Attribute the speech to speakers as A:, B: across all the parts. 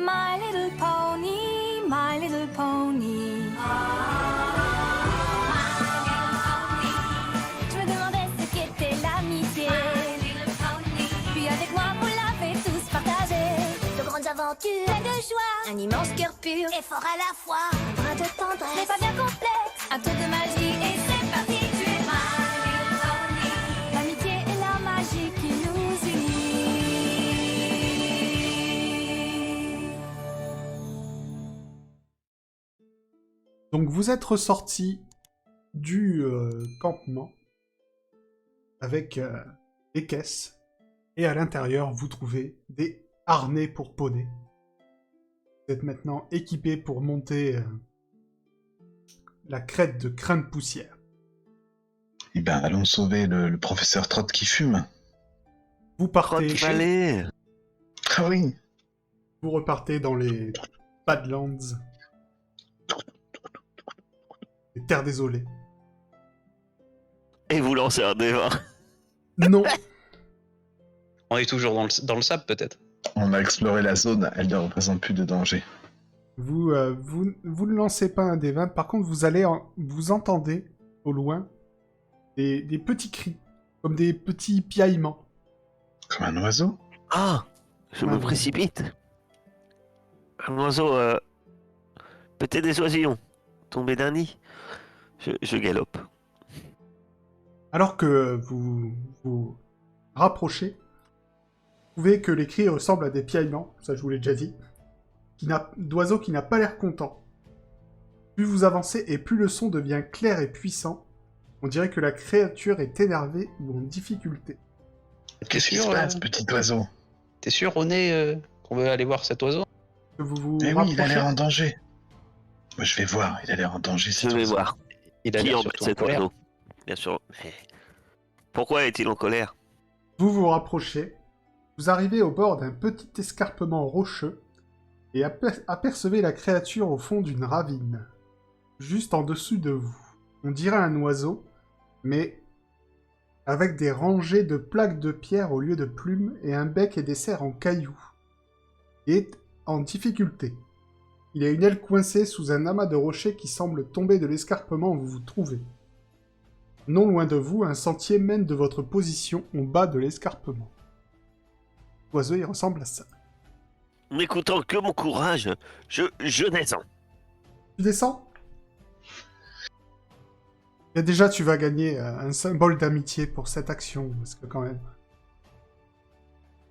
A: My little pony, my little pony. Je me demandais ce qu'était l'amitié. Puis avec moi, vous l'avez tous partagé. De grandes aventures, plein de joie, un immense cœur pur et fort à la fois. Un brin de tendresse, n'est pas bien complexe, un tour de magie et c'est parti. Tu es my little pony. L'amitié et la magie qui nous unit.
B: Donc vous êtes ressorti du campement avec des caisses et à l'intérieur vous trouvez des harnais pour poney. Vous êtes maintenant équipé pour monter la crête de Crin de Poussière.
C: Eh ben, allons sauver le professeur Trott qui fume.
B: Vous partez,
D: Allez.
C: Ah oui.
B: vous repartez dans les Badlands, les terres désolées.
D: Et vous lancez un dévin.
B: Non,
E: On est toujours dans le sable, peut-être.
C: On a exploré la zone, elle ne représente plus de danger.
B: vous ne lancez pas un des 20. Par contre, vous entendez au loin des petits cris, comme des petits piaillements.
C: Comme un oiseau.
D: Ah, je me précipite. Un oiseau, peut-être des oisillons, tombé d'un nid. Je galope.
B: Alors que vous vous rapprochez, vous trouvez que les cris ressemblent à des piaillements, ça je vous l'ai déjà dit, d'oiseaux qui n'a pas l'air content. Plus vous avancez et plus le son devient clair et puissant, on dirait que la créature est énervée ou en difficulté.
C: Qu'est-ce qui se passe, petit oiseau?
E: T'es sûr, René, qu'on veut aller voir cet oiseau?
B: Que vous vous
C: Eh oui, il a
B: rapprochez.
C: l'air en danger. Moi, je vais voir, il a l'air en danger,
D: Je
C: cet
D: vais
C: oiseau.
D: voir.
E: Il a
D: Qui
E: l'air
D: embête
E: surtout en
D: cet
E: colère.
D: oiseau? Bien sûr. Mais pourquoi est-il en colère?
B: Vous vous rapprochez, vous arrivez au bord d'un petit escarpement rocheux et apercevez la créature au fond d'une ravine, juste en dessous de vous. On dirait un oiseau, mais avec des rangées de plaques de pierre au lieu de plumes et un bec et des serres en cailloux. Il est en difficulté. Il a une aile coincée sous un amas de rochers qui semble tomber de l'escarpement où vous vous trouvez. Non loin de vous, un sentier mène de votre position au bas de l'escarpement. L'oiseau, il ressemble à ça.
D: N'écoutant que mon courage, je descends.
B: Tu descends? Et déjà, tu vas gagner un symbole d'amitié pour cette action, parce que quand même...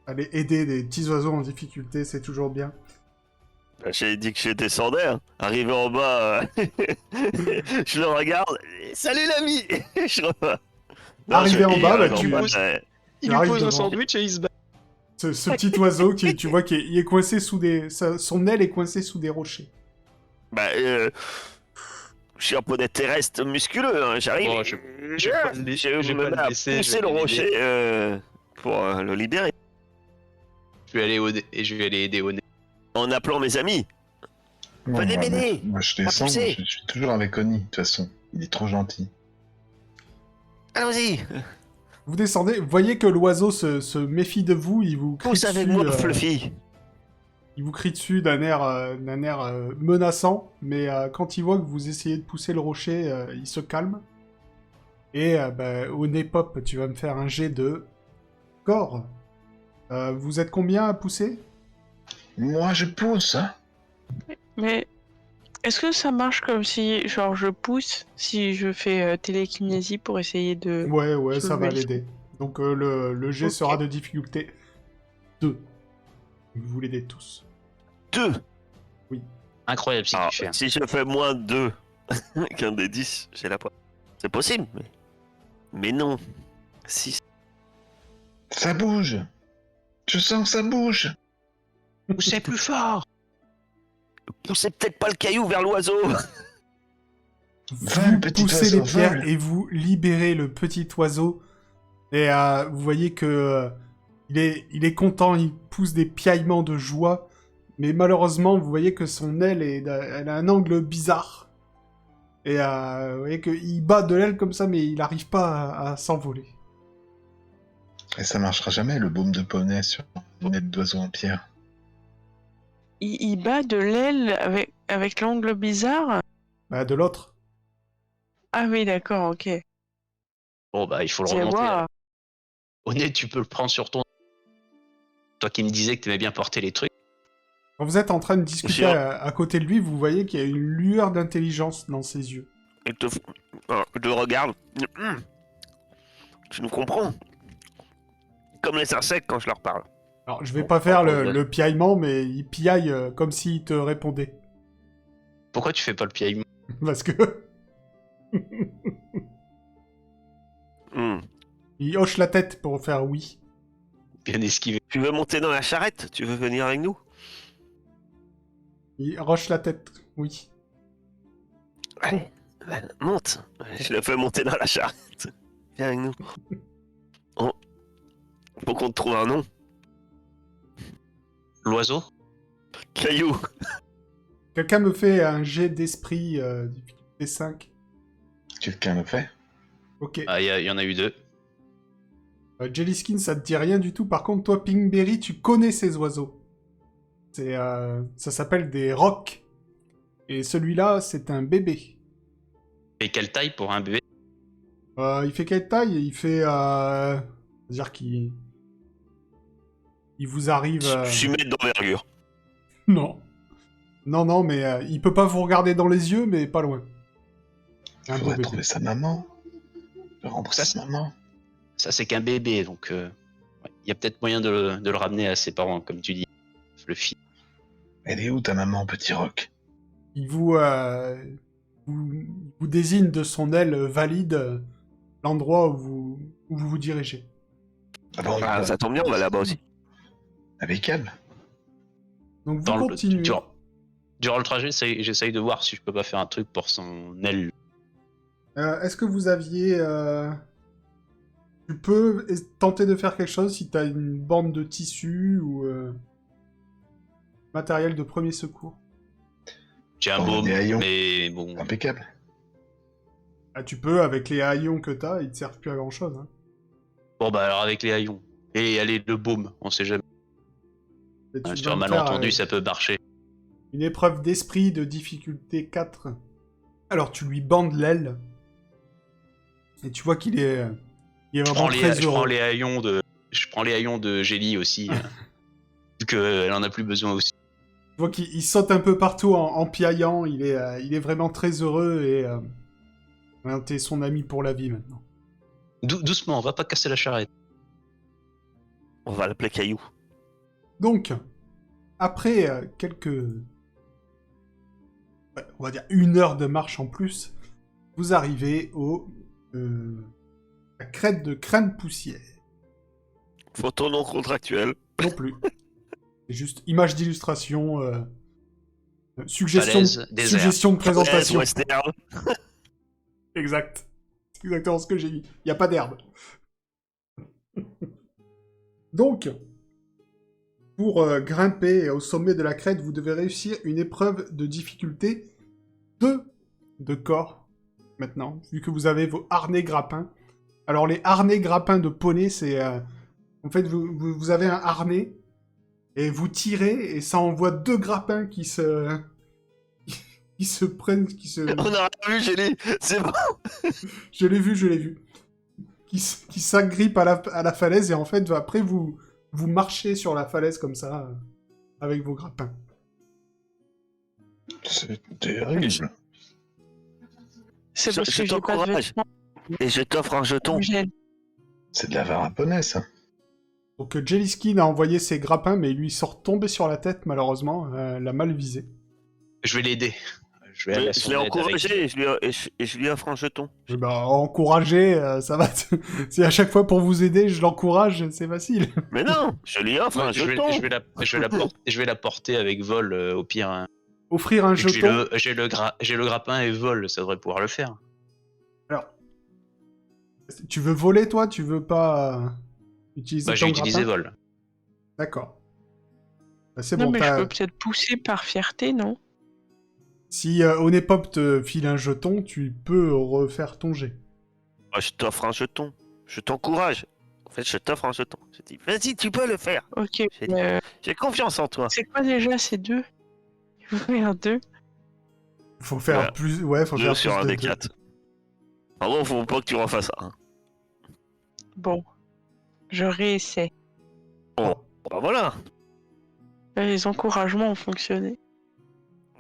B: Aller aider des petits oiseaux en difficulté, c'est toujours bien.
D: J'ai dit que je descendais. Hein. Arrivé en bas, je le regarde. Salut l'ami. Je repars. Non,
B: Arrivé en bas, bah,
D: en
B: tu
D: bas,
B: pousses-
E: Il
B: Tu
E: lui
B: arrives
E: pose un
B: devant.
E: sandwich et il se bat.
B: Ce petit oiseau, tu vois qu'il est coincé sous des... Son aile est coincée sous des rochers.
D: Bah, je suis un poney terrestre musculeux. Hein. J'arrive.
E: Bon, je vais pas le laisser-
D: je
E: je vais
D: me
E: pas
D: mets
E: le
D: à
E: laisser,
D: pousser
E: je
D: le
E: vais
D: rocher pour le libérer.
E: Je vais aller aider au nez.
D: En appelant mes amis.
C: Bon,
D: Venez m'aider.
C: moi, je descends,
D: pousser.
C: je suis toujours avec Oni, de toute façon. Il est trop gentil.
D: Allons-y.
B: Vous descendez, vous voyez que l'oiseau se méfie de vous, il vous crie
D: Pousse avec
B: dessus,
D: moi, Fluffy.
B: il vous crie dessus d'un air, menaçant, mais quand il voit que vous essayez de pousser le rocher, il se calme. Et au nez pop, tu vas me faire un jet de corps. Vous êtes combien à pousser?
C: Moi, je pousse, hein.
F: Mais est-ce que ça marche comme si, genre, je pousse si je fais télékinésie pour essayer de...
B: Ouais, ça va
F: soulever le-
B: l'aider. Donc le jet
F: Ok.
B: sera de difficulté 2. Vous l'aidez tous.
D: 2.
E: Incroyable si
D: Alors,
E: tu fais.
D: si je fais moins 2 qu'un des 10, j'ai la pointe. C'est possible, mais non. 6.
C: Ça bouge. Je sens que ça bouge.
E: Poussez plus fort.
D: Poussez peut-être pas le caillou vers l'oiseau.
C: Va,
B: Vous
C: petit
B: poussez les
C: oiseau,
B: pierres
C: vole.
B: et vous libérez le petit oiseau. Et vous voyez que il est content, il pousse des piaillements de joie. Mais malheureusement, vous voyez que son aile, elle a un angle bizarre. Et vous voyez qu'il bat de l'aile comme ça, mais il n'arrive pas à s'envoler.
C: Et ça marchera jamais, le baume de poney sur une aile d'oiseau en pierre.
F: il bat de l'aile avec l'angle bizarre.
B: Bah, de l'autre.
F: Ah oui, d'accord, ok.
E: Bon, bah, il faut le
F: C'est
E: remonter.
F: moi.
E: Honnête, tu peux le prendre sur ton. Toi qui me disais que t'aimais bien porter les trucs.
B: Quand vous êtes en train de discuter
D: Sûr.
B: à côté de lui, vous voyez qu'il y a une lueur d'intelligence dans ses yeux.
D: Il te regarde. Tu nous comprends? Comme les secs quand je leur parle.
B: Alors, je vais
E: Bon,
B: pas faire
E: bon,
B: le piaillement, mais il piaille comme s'il te répondait.
E: Pourquoi tu fais pas le pied?
B: Parce que...
D: Hmm.
B: il hoche la tête pour faire oui.
E: Bien esquivé.
D: Tu veux monter dans la charrette? Tu veux venir avec nous?
B: Il hoche la tête, oui.
D: Allez, monte. Je le fais monter dans la charrette. Viens avec nous. Oh. Faut qu'on te trouve un nom.
E: L'oiseau?
D: Caillou.
B: Quelqu'un me fait un jet d'esprit difficulté 5.
C: Quelqu'un le fait?
B: Ok.
E: Ah, il y en a eu 2.
B: Jellyskin, ça te dit rien du tout. Par contre, toi, Pinkberry, tu connais ces oiseaux. Ça s'appelle des rocs. Et celui-là, c'est un bébé.
E: Et quelle taille pour un bébé?
B: Il fait quelle taille? Il fait... c'est-à-dire qu'il... Il vous arrive...
D: Je suis maître d'envergure.
B: Non. Non, mais il peut pas vous regarder dans les yeux, mais pas loin.
C: Il
B: Un beau
C: faudrait
B: bébé.
C: trouver sa maman. Le rendre
E: Ça,
C: sa maman.
E: Ça, c'est qu'un bébé, donc il y a peut-être moyen de le ramener à ses parents, comme tu dis. Le fils.
C: Elle est où ta maman, petit roc?
B: Il vous désigne de son aile valide l'endroit où vous dirigez.
C: Ah bah, on y
D: Ah,
C: va.
D: ça tombe bien, on va là-bas aussi.
C: Avec elle?
B: Donc vous
E: Dans le-
B: continuez.
E: Durant le trajet, j'essaye de voir si je peux pas faire un truc pour son aile.
B: Est-ce que vous aviez... Tu peux tenter de faire quelque chose si t'as une bande de tissu ou matériel de premier secours.
E: J'ai un
C: Oh,
E: baume,
C: des haillons.
E: mais bon.
C: Impeccable.
B: Ah, tu peux, avec les haillons que t'as, ils te servent plus à grand-chose. Hein.
E: Bon, bah alors avec les haillons. Et allez, le baume, on sait jamais.
B: Et tu
E: Sur
B: vas
E: un
B: me faire,
E: malentendu, ça peut marcher.
B: une épreuve d'esprit de difficulté 4. Alors tu lui bandes l'aile. Et tu vois qu'il est... il est
E: Je
B: vraiment
E: prends,
B: très
E: je prends
B: heureux.
E: les haillons de Gélie aussi. Vu qu'elle en a plus besoin aussi.
B: Tu vois qu'il saute un peu partout en piaillant. Il est vraiment très heureux et... t'es son ami pour la vie maintenant.
E: Doucement, on va pas casser la charrette.
D: On va l'appeler Caillou.
B: Donc, après quelques... ouais, on va dire 1 heure de marche en plus, vous arrivez la crête de Crâne Poussière.
D: Photo non contractuelle.
B: Non plus. C'est juste image d'illustration, suggestion,
E: Falaise, désert.
B: suggestion de présentation.
D: Western.
B: Exact. C'est exactement ce que j'ai dit. Il n'y a pas d'herbe. Donc, pour grimper au sommet de la crête, vous devez réussir une épreuve de difficulté 2 de corps, maintenant, vu que vous avez vos harnais grappins. Alors, les harnais grappins de poney, c'est... en fait, vous avez un harnais, et vous tirez, et ça envoie 2 grappins qui se... qui se prennent... qui se...
D: On a rien vu, Gélie. C'est bon.
B: Je l'ai vu. Qui s'agrippent à la falaise, et en fait, après, vous marchez sur la falaise comme ça, avec vos grappins.
C: C'est terrible.
F: C'est
D: Je
F: parce que j'ai pas de
D: t'encourage.
F: vêtements.
D: Et je t'offre un jeton.
F: Gel.
C: C'est de la varaponnaise, ça.
B: Donc Jellyskin a envoyé ses grappins, mais il lui sort tombé sur la tête, malheureusement. L'a mal visé.
E: Je vais l'aider. Je vais aller à
D: Je
E: son
D: l'ai
E: aide
D: encouragé
E: avec-
D: et je lui offre un jeton.
B: Eh ben, encourager, ça va. Si à chaque fois pour vous aider, je l'encourage, c'est facile.
D: Mais non, je lui offre
E: Ouais,
D: un
E: je vais
D: jeton.
E: je vais la porter avec vol au pire. Hein.
B: Offrir un
E: Vu que
B: jeton.
E: j'ai le grappin et vol, ça devrait pouvoir le faire.
B: Alors, tu veux voler, toi? Tu veux pas utiliser
E: Bah, j'ai
B: ton
E: utilisé
B: grappin?
E: vol.
B: D'accord. Bah, c'est
F: Non,
B: bon,
F: mais
B: t'as...
F: je peux peut-être pousser par fierté, non?
B: Si Onepop te file un jeton, tu peux refaire ton jet.
D: Moi, je t'offre un jeton. Je t'encourage. En fait, je t'offre un jeton. Je dis, vas-y, tu peux le faire.
F: Ok.
D: J'ai dit, j'ai confiance en toi.
F: C'est quoi déjà ces deux? Faut faire 2.
B: Faut faire
D: Voilà.
B: plus... Ouais, faut
D: 2
B: faire
D: sur
B: plus
D: un
B: de
D: des
B: deux.
D: 4. En gros, faut pas que tu refasses ça. Hein.
F: Bon, je réessaie.
D: Bah voilà.
F: Les encouragements ont fonctionné.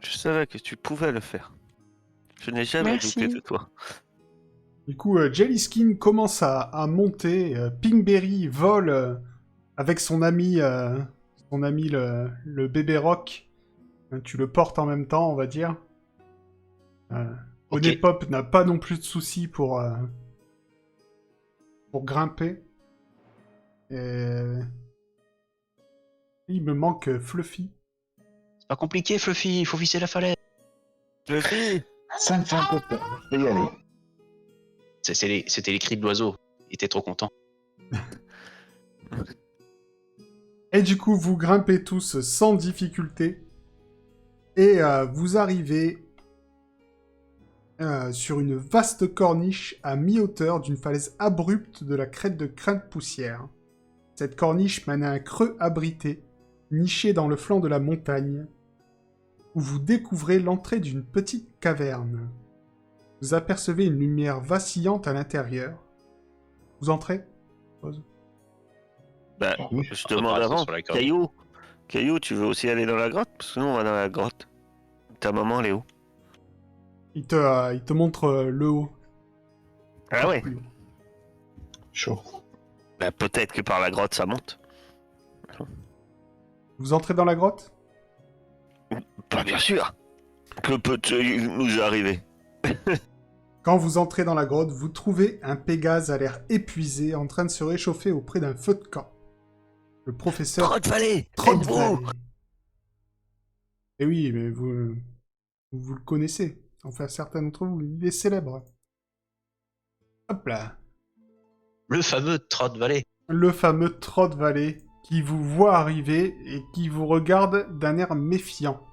D: Je savais que tu pouvais le faire. Je n'ai jamais
F: Merci.
D: douté de toi.
B: Du coup, Jellyskin commence à monter. Pinkberry vole avec son ami le bébé Rock. Tu le portes en même temps, on va dire.
E: Ok.
B: Onepop n'a pas non plus de soucis pour grimper. Et... Il me manque Fluffy.
E: C'est pas compliqué, Fluffy, il faut visser la falaise.
D: Fluffy.
C: Ça me fait un peu peur. Je vais y aller.
E: C'était les cris de l'oiseau. Il était trop content.
B: Et du coup, vous grimpez tous sans difficulté. Et vous arrivez sur une vaste corniche à mi-hauteur d'une falaise abrupte de la crête de Crainte Poussière. Cette corniche mène à un creux abrité, niché dans le flanc de la montagne, où vous découvrez l'entrée d'une petite caverne. Vous apercevez une lumière vacillante à l'intérieur. Vous entrez ? Pause.
D: Bah,
C: Oui.
D: je te demande
E: Reparaison
D: avant.
E: sur la corde.
D: Caillou, tu veux aussi aller dans la grotte? Parce que nous, on va dans la grotte. Ta maman, elle est où?
B: Il te montre le haut.
D: Ah ouais.
B: Plus haut.
C: Chaud.
D: Bah, peut-être que par la grotte, ça monte.
B: Vous entrez dans la grotte ?
D: Bah, bien sûr. Que peut-il nous arriver?
B: Quand vous entrez dans la grotte, vous trouvez un Pégase à l'air épuisé en train de se réchauffer auprès d'un feu de camp. Le professeur
D: Trottevalet!
B: Trottevalet.
D: Aide-vous!
B: Eh oui, mais vous le connaissez. Enfin, certains d'entre vous, il est célèbre. Hop là.
E: Le fameux Trot Valley.
B: Le fameux Trottevalet qui vous voit arriver et qui vous regarde d'un air méfiant.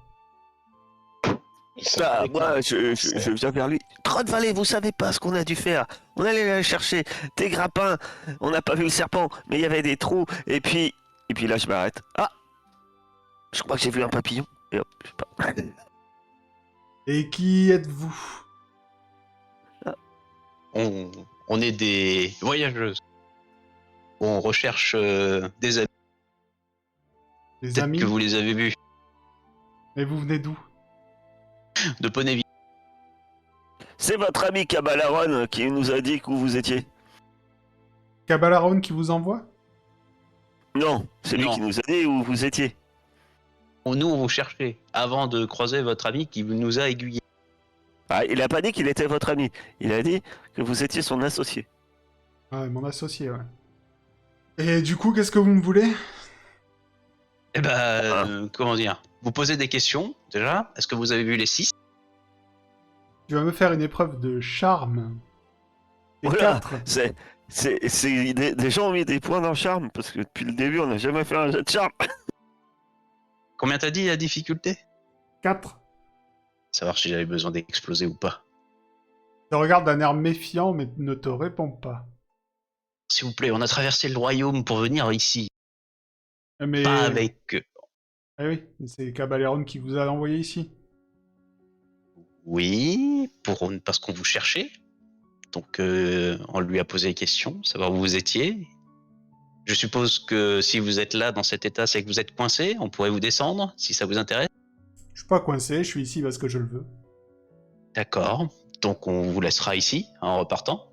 D: Bah, moi, je viens vers lui. Trottevalet, vous savez pas ce qu'on a dû faire. On allait aller chercher des grappins. On n'a pas vu le serpent, mais il y avait des trous. Et puis là, je m'arrête. Ah! Je crois que j'ai vu un papillon. Et hop, je pars.
B: Et qui êtes-vous?
E: On est des voyageuses. On recherche des amis.
B: Les
E: Peut-être
B: amis?
E: que vous les avez vus.
B: Et vous venez d'où?
E: De Poneville.
D: C'est votre ami Kabalaron qui nous a dit où vous étiez.
B: Kabalaron qui vous envoie?
D: Non, c'est lui
E: Non.
D: qui nous a dit où vous étiez.
E: Nous, on vous cherchait avant de croiser votre ami qui nous a aiguillés.
D: Ah, il a pas dit qu'il était votre ami. Il a dit que vous étiez son associé.
B: Ouais, mon associé, ouais. Et du coup, qu'est-ce que vous me voulez?
E: Eh ben, comment dire? Vous posez des questions, déjà. Est-ce que vous avez vu les 6?
B: Tu vas me faire une épreuve de charme. Et
D: Voilà.
B: 4.
D: Des gens ont mis des points dans le charme, parce que depuis le début, on n'a jamais fait un jet de charme.
E: Combien t'as dit la difficulté?
B: 4.
E: Savoir si j'avais besoin d'exploser ou pas.
B: Te regarde d'un air méfiant, mais ne te répond pas.
E: S'il vous plaît, on a traversé le royaume pour venir ici.
B: Mais...
E: Pas avec...
B: Ah oui, c'est Kabalaron qui vous a envoyé ici.
E: Oui, parce qu'on vous cherchait. Donc, on lui a posé des questions, savoir où vous étiez. Je suppose que si vous êtes là, dans cet état, c'est que vous êtes coincé. On pourrait vous descendre, si ça vous intéresse.
B: Je suis pas coincé, je suis ici parce que je le veux.
E: D'accord. Donc, on vous laissera ici, en repartant,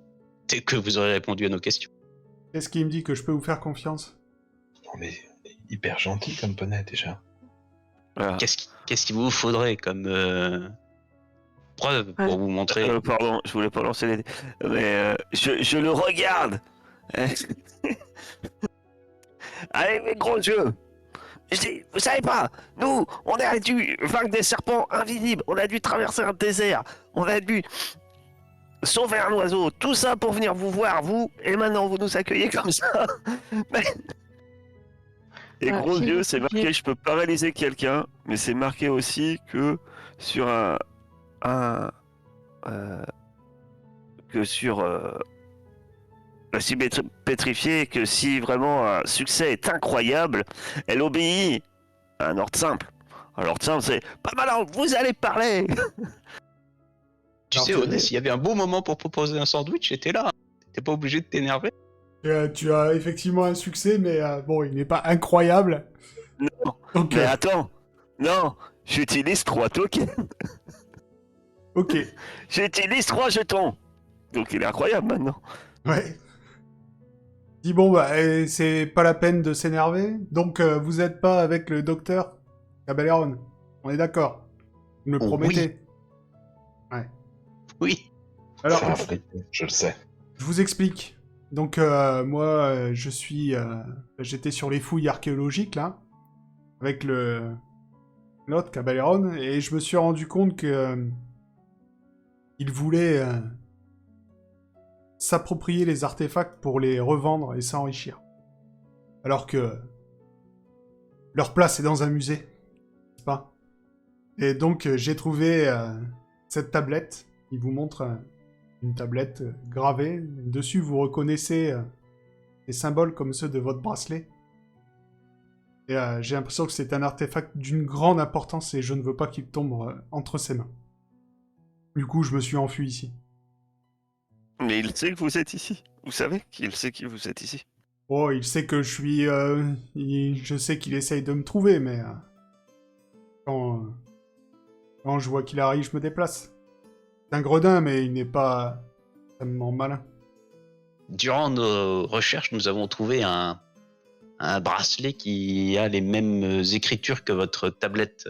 E: dès que vous aurez répondu à nos questions.
B: Qu'est-ce qui me dit que je peux vous faire confiance?
C: On est hyper gentil comme poney déjà.
D: Voilà.
E: Qu'est-ce qu'il vous faudrait comme preuve pour vous montrer
D: Pardon, je voulais pas lancer les dés. Mais je le regarde. Avec mes gros yeux. Je dis, vous savez pas, nous, on a dû vaincre des serpents invisibles, on a dû traverser un désert, on a dû sauver un oiseau, tout ça pour venir vous voir, vous, et maintenant vous nous accueillez comme ça. Mais... Et
F: Ah,
D: gros
F: j'ai-
D: yeux, c'est marqué, je peux paralyser quelqu'un, mais c'est marqué aussi que sur si pétrifiée, que si vraiment un succès est incroyable, elle obéit à un ordre simple. Alors tiens, c'est pas malin, vous allez parler.
E: Tu
B: Alors,
E: sais,
B: tu-
E: Oda, s'il y avait un beau moment pour proposer un sandwich, j'étais là. T'es pas obligé de t'énerver.
B: Tu as effectivement un succès, mais bon, il n'est pas incroyable.
D: Non,
B: Donc,
D: mais attends, non, j'utilise 3 tokens,
B: ok,
D: j'utilise 3 jetons. Donc il est incroyable maintenant.
B: ouais. Dis bon, bah, c'est pas la peine de s'énerver. Donc, vous êtes pas avec le docteur Cabaleron. On est d'accord. Vous me le
E: Oh,
B: promettez.
E: Oui.
B: Alors,
C: C'est un fripon, je le sais.
B: je vous explique. Donc, moi, j'étais sur les fouilles archéologiques, là, avec l'autre, Cabaleron, et je me suis rendu compte que il voulait s'approprier les artefacts pour les revendre et s'enrichir. Alors que leur place est dans un musée, n'est-ce pas? Et donc, j'ai trouvé cette tablette. Il vous montre une tablette gravée. Dessus, vous reconnaissez des symboles comme ceux de votre bracelet. Et j'ai l'impression que c'est un artefact d'une grande importance et je ne veux pas qu'il tombe entre ses mains. Du coup, je me suis enfui ici.
D: Mais il sait que vous êtes ici. Vous savez qu'il sait que vous êtes ici.
B: Oh, il sait que je suis... je sais qu'il essaye de me trouver, mais... quand je vois qu'il arrive, je me déplace. C'est un gredin, mais il n'est pas extrêmement malin.
E: Durant nos recherches, nous avons trouvé un bracelet qui a les mêmes écritures que votre tablette.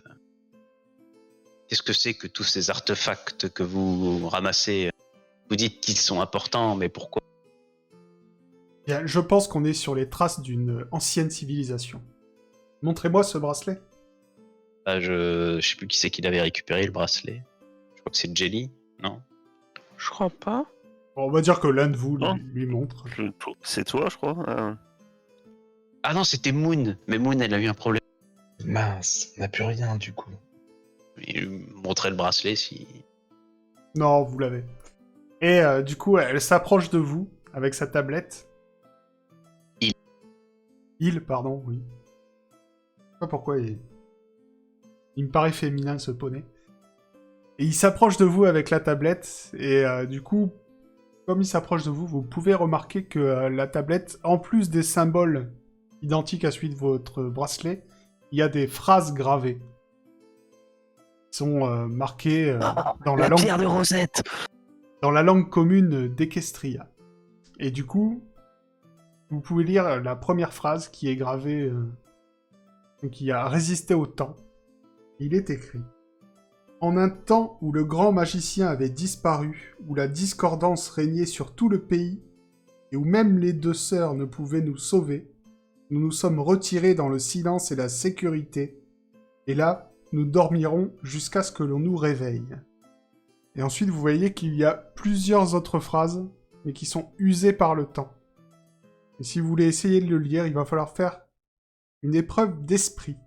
E: Qu'est-ce que c'est que tous ces artefacts que vous ramassez? Vous dites qu'ils sont importants, mais pourquoi?
B: Bien, je pense qu'on est sur les traces d'une ancienne civilisation. Montrez-moi ce bracelet.
E: Je sais plus qui c'est qui l'avait récupéré, le bracelet. Je crois que c'est Jelly, non?
F: Je crois pas.
B: Bon, on va dire que l'un de vous
D: Oh.
B: lui montre.
D: C'est toi, je crois.
E: Ah non, c'était Moon. Mais Moon, elle a eu un problème.
C: Mince, on n'a plus rien du coup.
E: Il montrait le bracelet si...
B: Non, vous l'avez. Et du coup, elle s'approche de vous avec sa tablette. Pardon, oui. Je sais pas pourquoi il me paraît féminin ce poney. Et il s'approche de vous avec la tablette, et du coup, comme il s'approche de vous, vous pouvez remarquer que la tablette, en plus des symboles identiques à celui de votre bracelet, il y a des phrases gravées. Qui sont marquées dans la langue...
D: pierre de Rosette.
B: dans la langue commune d'Equestria. Et du coup, vous pouvez lire la première phrase qui est gravée, qui a résisté au temps. Il est écrit « En un temps où le grand magicien avait disparu, où la discordance régnait sur tout le pays, et où même les 2 sœurs ne pouvaient nous sauver, nous nous sommes retirés dans le silence et la sécurité, et là, nous dormirons jusqu'à ce que l'on nous réveille. » Et ensuite, vous voyez qu'il y a plusieurs autres phrases, mais qui sont usées par le temps. Et si vous voulez essayer de le lire, il va falloir faire une épreuve d'esprit.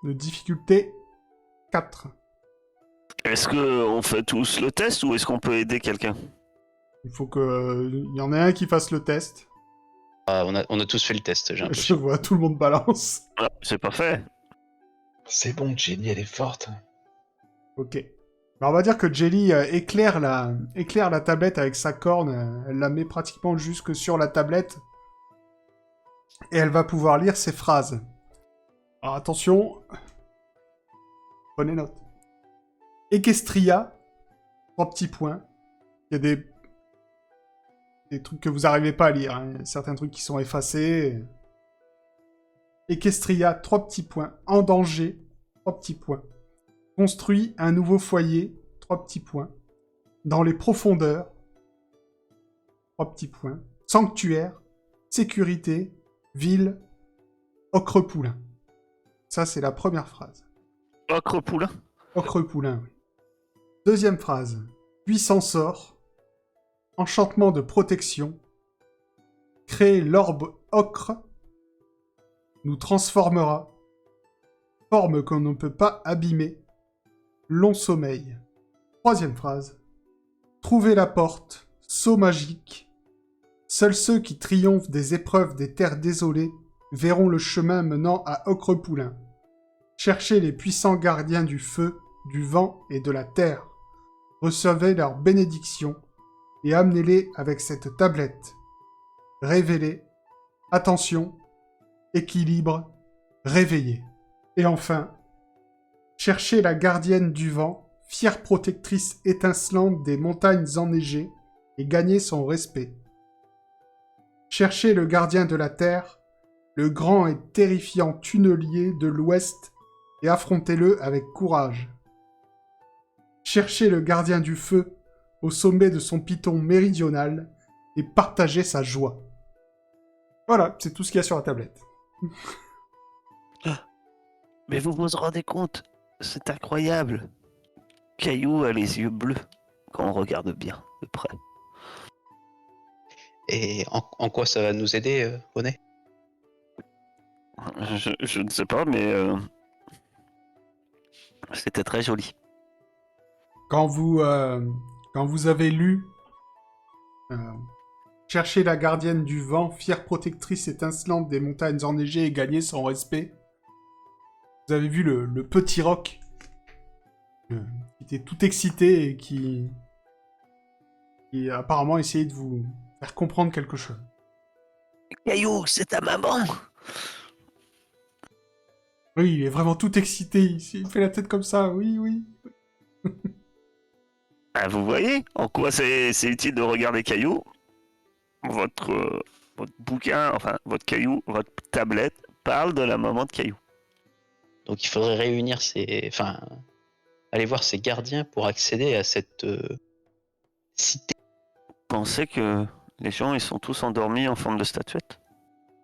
B: De difficulté 4.
D: Est-ce qu'on fait tous le test ou est-ce qu'on peut aider quelqu'un?
B: Il faut il y en ait un qui fasse le test.
E: Ah, on a tous fait le test, j'ai
B: Je
E: l'impression.
B: vois, tout le monde balance.
D: Ah, c'est pas fait.
C: C'est bon, Jenny, elle est forte.
B: Ok. Alors, on va dire que Jelly éclaire la tablette avec sa corne. Elle la met pratiquement jusque sur la tablette. Et elle va pouvoir lire ces phrases. Alors attention. Prenez note. Equestria. 3 petits points. Il y a des trucs que vous n'arrivez pas à lire. Hein. Il y a certains trucs qui sont effacés. Equestria, 3 petits points. En danger. 3 petits points. Construit un nouveau foyer, 3 petits points. Dans les profondeurs, 3 petits points. Sanctuaire, sécurité, ville, Ocrepoulain. Ça, c'est la première phrase.
D: Ocrepoulain.
B: Ocrepoulain, oui. Deuxième phrase. Puissant sort, enchantement de protection, créer l'orbe ocre, nous transformera, forme qu'on ne peut pas abîmer, long sommeil. Troisième phrase. Trouver la porte, saut magique. Seuls ceux qui triomphent des épreuves des terres désolées verront le chemin menant à Ocrepoulain. Cherchez les puissants gardiens du feu, du vent et de la terre. Recevez leur bénédiction et amenez-les avec cette tablette. Révélez. Attention. Équilibre. Réveillez. Et enfin, cherchez la gardienne du vent, fière protectrice étincelante des montagnes enneigées, et gagnez son respect. Cherchez le gardien de la terre, le grand et terrifiant tunnelier de l'Ouest, et affrontez-le avec courage. Cherchez le gardien du feu au sommet de son piton méridional, et partagez sa joie. Voilà, c'est tout ce qu'il y a sur la tablette.
D: Mais vous vous rendez compte? C'est incroyable. Caillou a les yeux bleus quand on regarde bien de près.
E: Et en quoi ça va nous aider, René?
D: Je ne sais pas, mais c'était très joli.
B: Quand vous avez lu Chercher la gardienne du vent, fière protectrice étincelante des montagnes enneigées et gagner son respect, vous avez vu le petit roc qui était tout excité et qui apparemment essayait de vous faire comprendre quelque chose.
D: Caillou, c'est ta maman.
B: Oui, il est vraiment tout excité, il fait la tête comme ça, oui, oui.
D: Ah, vous voyez en quoi c'est utile de regarder Caillou? Votre bouquin, enfin votre Caillou, votre tablette parle de la maman de Caillou.
E: Donc il faudrait réunir aller voir ces gardiens pour accéder à cette cité.
D: Pensez que les gens ils sont tous endormis en forme de statuette?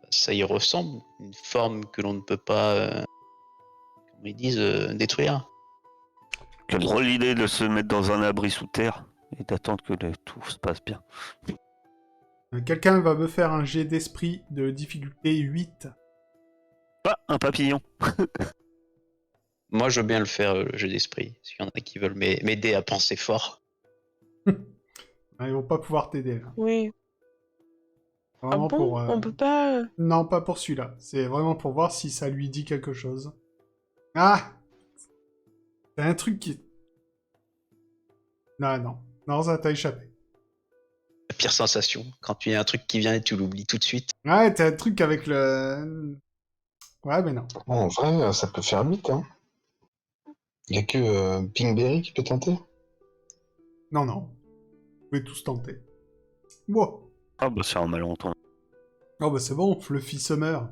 E: Ça y ressemble, une forme que l'on ne peut pas, comme ils disent, détruire.
D: Quelle drôle idée de se mettre dans un abri sous terre et d'attendre que tout se passe bien.
B: Quelqu'un va me faire un jet d'esprit de difficulté 8.
D: Ah, un papillon.
E: Moi, je veux bien le faire, le jeu d'esprit, s'il y en a qui veulent m'aider à penser fort.
B: Ils vont pas pouvoir t'aider, là.
F: Oui.
B: Vraiment
F: Ah bon? On peut pas...
B: Non, pas pour celui-là. C'est vraiment pour voir si ça lui dit quelque chose. Ah! C'est un truc qui... Non, ça t'a échappé.
E: La pire sensation, quand tu as un truc qui vient et tu l'oublies tout de suite.
B: Ouais, t'as un truc avec le... Ouais, mais non.
C: En vrai, ça peut faire vite, hein. Y a que Pinkberry qui peut tenter.
B: Non. Vous pouvez tous tenter. Wow.
D: Ah bah c'est un malentendu.
B: Oh bah c'est bon, Fluffy Summer.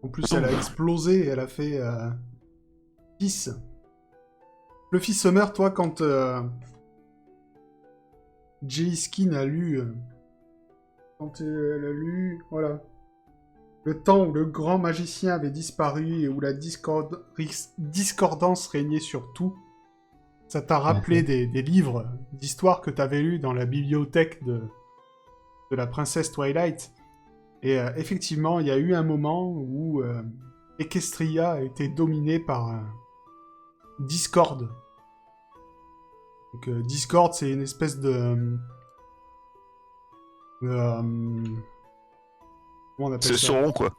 B: En plus, elle a explosé, elle a fait 10. Fluffy Summer, toi, quand Jelly Skin a lu... quand elle a lu... Voilà. Le temps où le grand magicien avait disparu et où la discordance régnait sur tout. Ça t'a rappelé des livres d'histoire que t'avais lus dans la bibliothèque de la princesse Twilight. Et effectivement, il y a eu un moment où Equestria a été dominée par Discord. Donc Discord, c'est une espèce de... comment on appelle ça?
D: C'est Sauron quoi.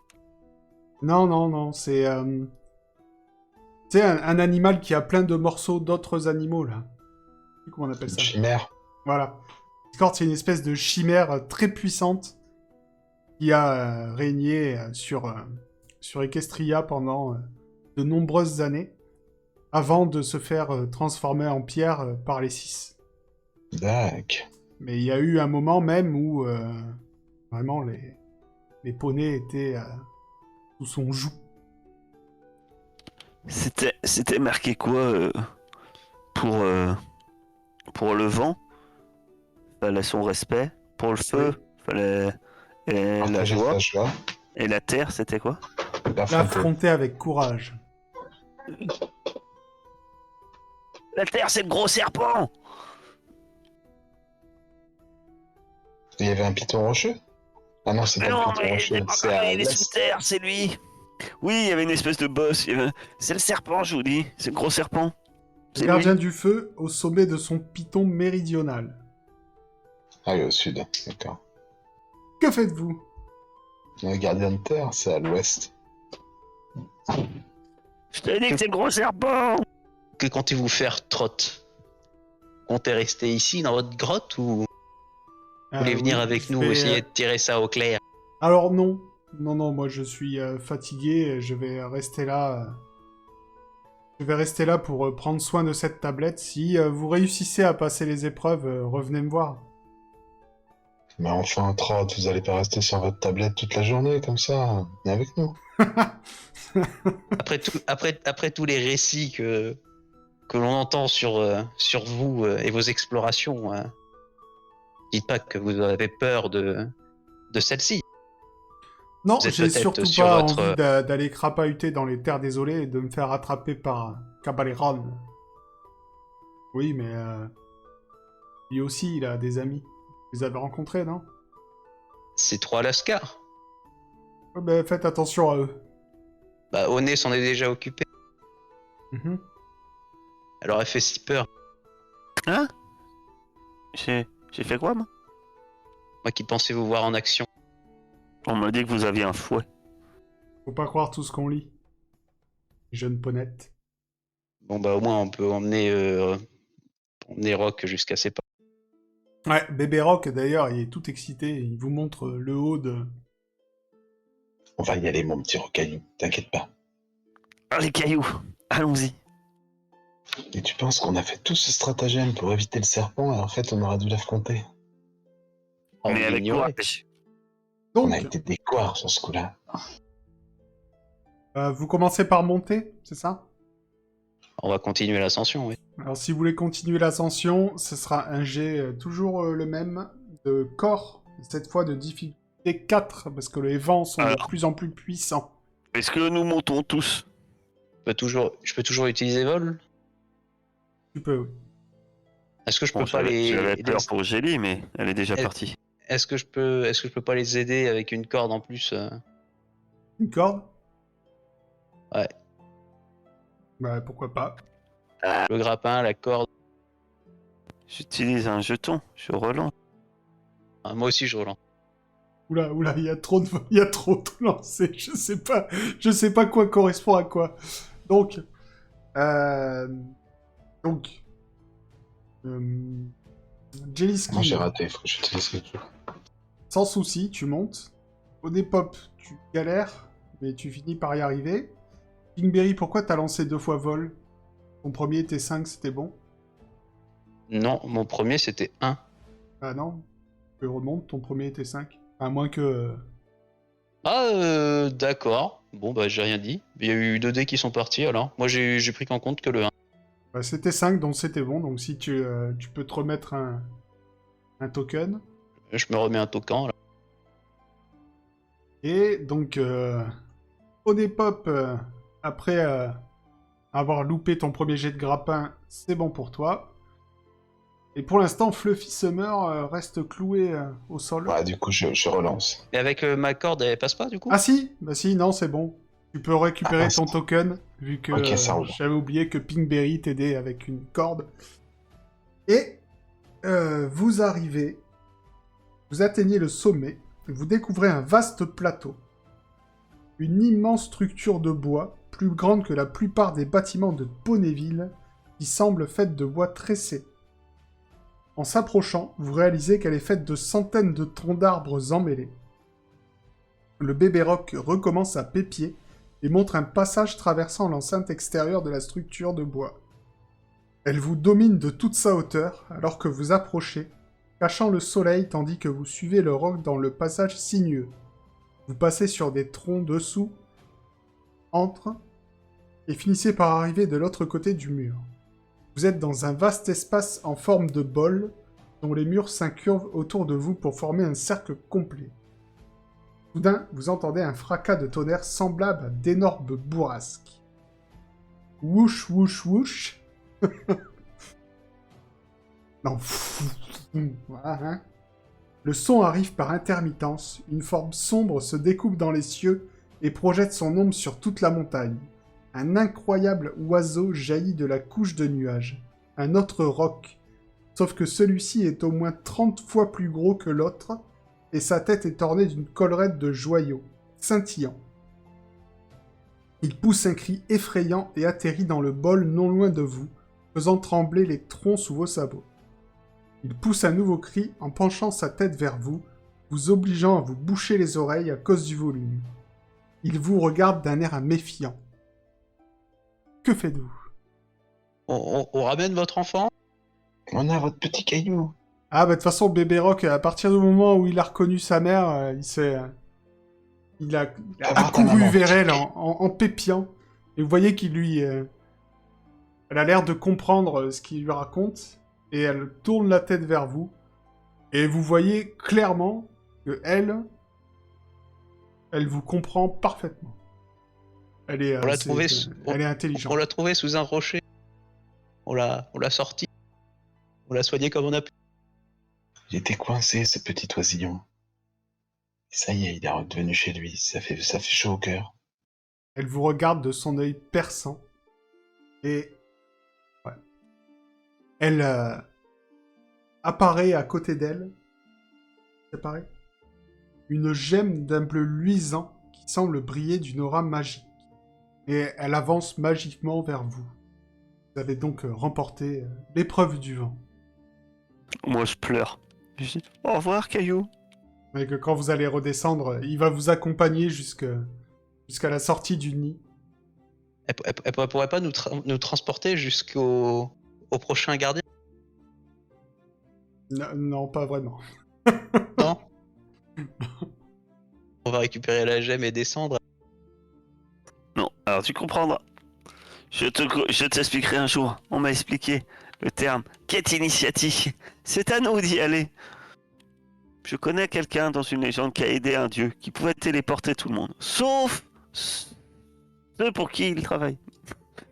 B: Non, c'est... tu sais, un animal qui a plein de morceaux d'autres animaux, là. Je sais plus comment on appelle ça.
C: Chimère.
B: Voilà. Discord, c'est une espèce de chimère très puissante qui a régné sur Equestria pendant de nombreuses années, avant de se faire transformer en pierre par les 6.
C: Dac.
B: Mais il y a eu un moment même où vraiment les poneys étaient sous son joug.
D: C'était marqué quoi pour le vent? Fallait son respect. Pour le feu, fallait la
C: Partager
D: joie.
C: sa joie.
D: Et la terre, c'était quoi?
C: L'affronter.
B: L'affronter avec courage.
D: La terre, c'est le gros serpent.
C: Il y avait un piton rocheux? Ah non, c'est
D: Mais
C: pas
D: non,
C: le piton
D: mais
C: rocheux, c'est à
D: il est sous
C: l'est.
D: terre, c'est lui. Oui, il y avait une espèce de boss. C'est le serpent, je vous dis. C'est le gros serpent.
B: Le
D: C'est
B: gardien
D: lui.
B: du feu au sommet de son piton méridional.
C: Ah, il est au sud, d'accord.
B: Que faites-vous?
C: Le gardien de terre, c'est à l'ouest.
D: Je te dis que c'est le gros serpent.
E: Que comptez-vous faire, Trotte? Comptez rester ici dans votre grotte ou vous voulez venir
B: Oui,
E: avec
B: je
E: nous
B: vais,
E: essayer de tirer ça au clair?
B: Alors non. Non, moi je suis fatigué, je vais rester là. Je vais rester là pour prendre soin de cette tablette. Si vous réussissez à passer les épreuves, revenez me voir.
C: Mais enfin, Trot, vous allez pas rester sur votre tablette toute la journée comme ça. Venez avec nous.
E: Après tous les récits que l'on entend sur vous et vos explorations, dites pas que vous avez peur de celle-ci.
B: Non,
E: Vous êtes
B: j'ai
E: peut-être
B: surtout
E: sur
B: pas
E: votre-
B: envie d'aller crapahuter dans les terres désolées et de me faire attraper par Cabaléron. Oui, mais lui aussi, il a des amis. Vous les avez rencontrés, non?
E: Ces trois Lascars.
B: Ouais, ben, faites attention à eux.
E: Bah, Oné s'en est déjà occupé.
B: Mhm.
E: Elle aurait fait si peur.
D: Hein? J'ai fait quoi, moi?
E: Moi qui pensais vous voir en action.
D: On m'a dit que vous aviez un fouet.
B: Faut pas croire tout ce qu'on lit. Jeune ponette.
E: Bon bah au moins on peut emmener Rock jusqu'à ses pas.
B: Ouais, bébé Rock, d'ailleurs, il est tout excité. Il vous montre le haut de...
C: On va y aller, mon petit rocaillou. T'inquiète pas.
D: Les cailloux, allons-y.
C: Et tu penses qu'on a fait tout ce stratagème pour éviter le serpent et en fait on aurait dû l'affronter.
E: On
D: Mais avec
E: l'ignorait.
D: courage.
B: Donc,
C: On a été des couards sur ce coup-là.
B: vous commencez par monter, c'est ça?
E: On va continuer l'ascension, oui.
B: Alors, si vous voulez continuer l'ascension, ce sera un jet toujours le même, de corps, cette fois de difficulté 4, parce que les vents sont de
D: Alors.
B: plus en plus puissants.
D: Est-ce que nous montons tous?
E: Je peux toujours utiliser vol?
B: Tu peux, oui.
E: Est-ce que je peux
D: Bon,
E: pas
D: j'avais
E: les...
D: peur pour Gélie, mais elle est déjà
E: Elle-
D: partie.
E: Est-ce que je peux pas les aider avec une corde en plus
B: Une corde?
E: Ouais.
B: Bah, pourquoi pas.
E: Le grappin, la corde.
D: J'utilise un jeton, je relance.
E: Ah, moi aussi je relance.
B: Oula, il y a trop de lancers, je sais pas quoi correspond à quoi. Donc, Jelly
C: Moi j'ai
B: Skin,
C: raté, faut que j'utilise quelque chose.
B: sans souci, tu montes. Au dépop, tu galères, mais tu finis par y arriver. Pinkberry, pourquoi t'as lancé 2 fois vol? Ton premier T5, c'était bon?
E: Non, mon premier c'était 1.
B: Ah non, tu remontes ton premier T5. À moins que...
E: Ah, d'accord. Bon, bah, j'ai rien dit. Il y a eu 2 dés qui sont partis alors. Moi, j'ai pris qu'en compte que le 1.
B: Bah, c'était 5, donc c'était bon. Donc si tu peux te remettre un token.
E: Je me remets un token là.
B: Et donc, au dépop, après avoir loupé ton premier jet de grappin, c'est bon pour toi. Et pour l'instant, Fluffy Summer reste cloué au sol.
C: Ouais, du coup je relance.
E: Et avec ma corde, elle passe pas du coup?
B: Ah si, bah si, non, c'est bon. Tu peux récupérer
C: Ah,
B: ton
C: c'est-
B: token, vu que
C: Ok, ça roule.
B: j'avais oublié que Pinkberry t'aidait avec une corde. Et vous arrivez, vous atteignez le sommet, vous découvrez un vaste plateau. Une immense structure de bois, plus grande que la plupart des bâtiments de Ponyville, qui semble faite de bois tressé. En s'approchant, vous réalisez qu'elle est faite de centaines de troncs d'arbres emmêlés. Le bébé roc recommence à pépier et montre un passage traversant l'enceinte extérieure de la structure de bois. Elle vous domine de toute sa hauteur alors que vous approchez, cachant le soleil tandis que vous suivez le roc dans le passage sinueux. Vous passez sur des troncs dessous, entre, et finissez par arriver de l'autre côté du mur. Vous êtes dans un vaste espace en forme de bol, dont les murs s'incurvent autour de vous pour former un cercle complet. Soudain, vous entendez un fracas de tonnerre semblable à d'énormes bourrasques. Wouch, wouch, wouch. Non. Voilà, hein. Le son arrive par intermittence, une forme sombre se découpe dans les cieux et projette son ombre sur toute la montagne. Un incroyable oiseau jaillit de la couche de nuages. Un autre roc. Sauf que celui-ci est au moins 30 fois plus gros que l'autre, et sa tête est ornée d'une collerette de joyaux, scintillants. Il pousse un cri effrayant et atterrit dans le bol non loin de vous, faisant trembler les troncs sous vos sabots. Il pousse un nouveau cri en penchant sa tête vers vous, vous obligeant à vous boucher les oreilles à cause du volume. Il vous regarde d'un air méfiant. Que faites-vous?
E: On ramène votre enfant?
C: On a votre petit caillou.
B: Ah bah de toute façon, bébé Rock, à partir du moment où il a reconnu sa mère, il a
C: ta
B: accouru
C: maman.
B: vers elle en pépiant. Et vous voyez qu'il elle a l'air de comprendre ce qu'il lui raconte, et elle tourne la tête vers vous. Et vous voyez clairement que elle vous comprend parfaitement. Elle est,
E: On l'a
B: c'est-
E: trouvée
B: elle est intelligente.
E: on l'a trouvé sous un rocher. On l'a sorti. On l'a soigné comme on a pu.
C: Il était coincé, ce petit oisillon. Et ça y est, il est redevenu chez lui. Ça fait chaud au cœur.
B: Elle vous regarde de son œil perçant. Et... ouais. Elle apparaît à côté d'elle. C'est pareil. Une gemme d'un bleu luisant qui semble briller d'une aura magique. Et elle avance magiquement vers vous. Vous avez donc remporté l'épreuve du vent.
D: Moi, je pleure. Je dis, au revoir, Caillou.
B: Et que quand vous allez redescendre, il va vous accompagner jusqu'à la sortie du nid.
E: Elle pourrait pas nous transporter jusqu'au prochain gardien?
B: Non, pas vraiment.
E: Non. On va récupérer la gemme et descendre.
D: Non, alors tu comprendras. Je t'expliquerai un jour. On m'a expliqué le terme quête initiatique. C'est à nous d'y aller. Je connais quelqu'un dans une légende qui a aidé un dieu qui pouvait téléporter tout le monde. Sauf ceux pour qui il travaille.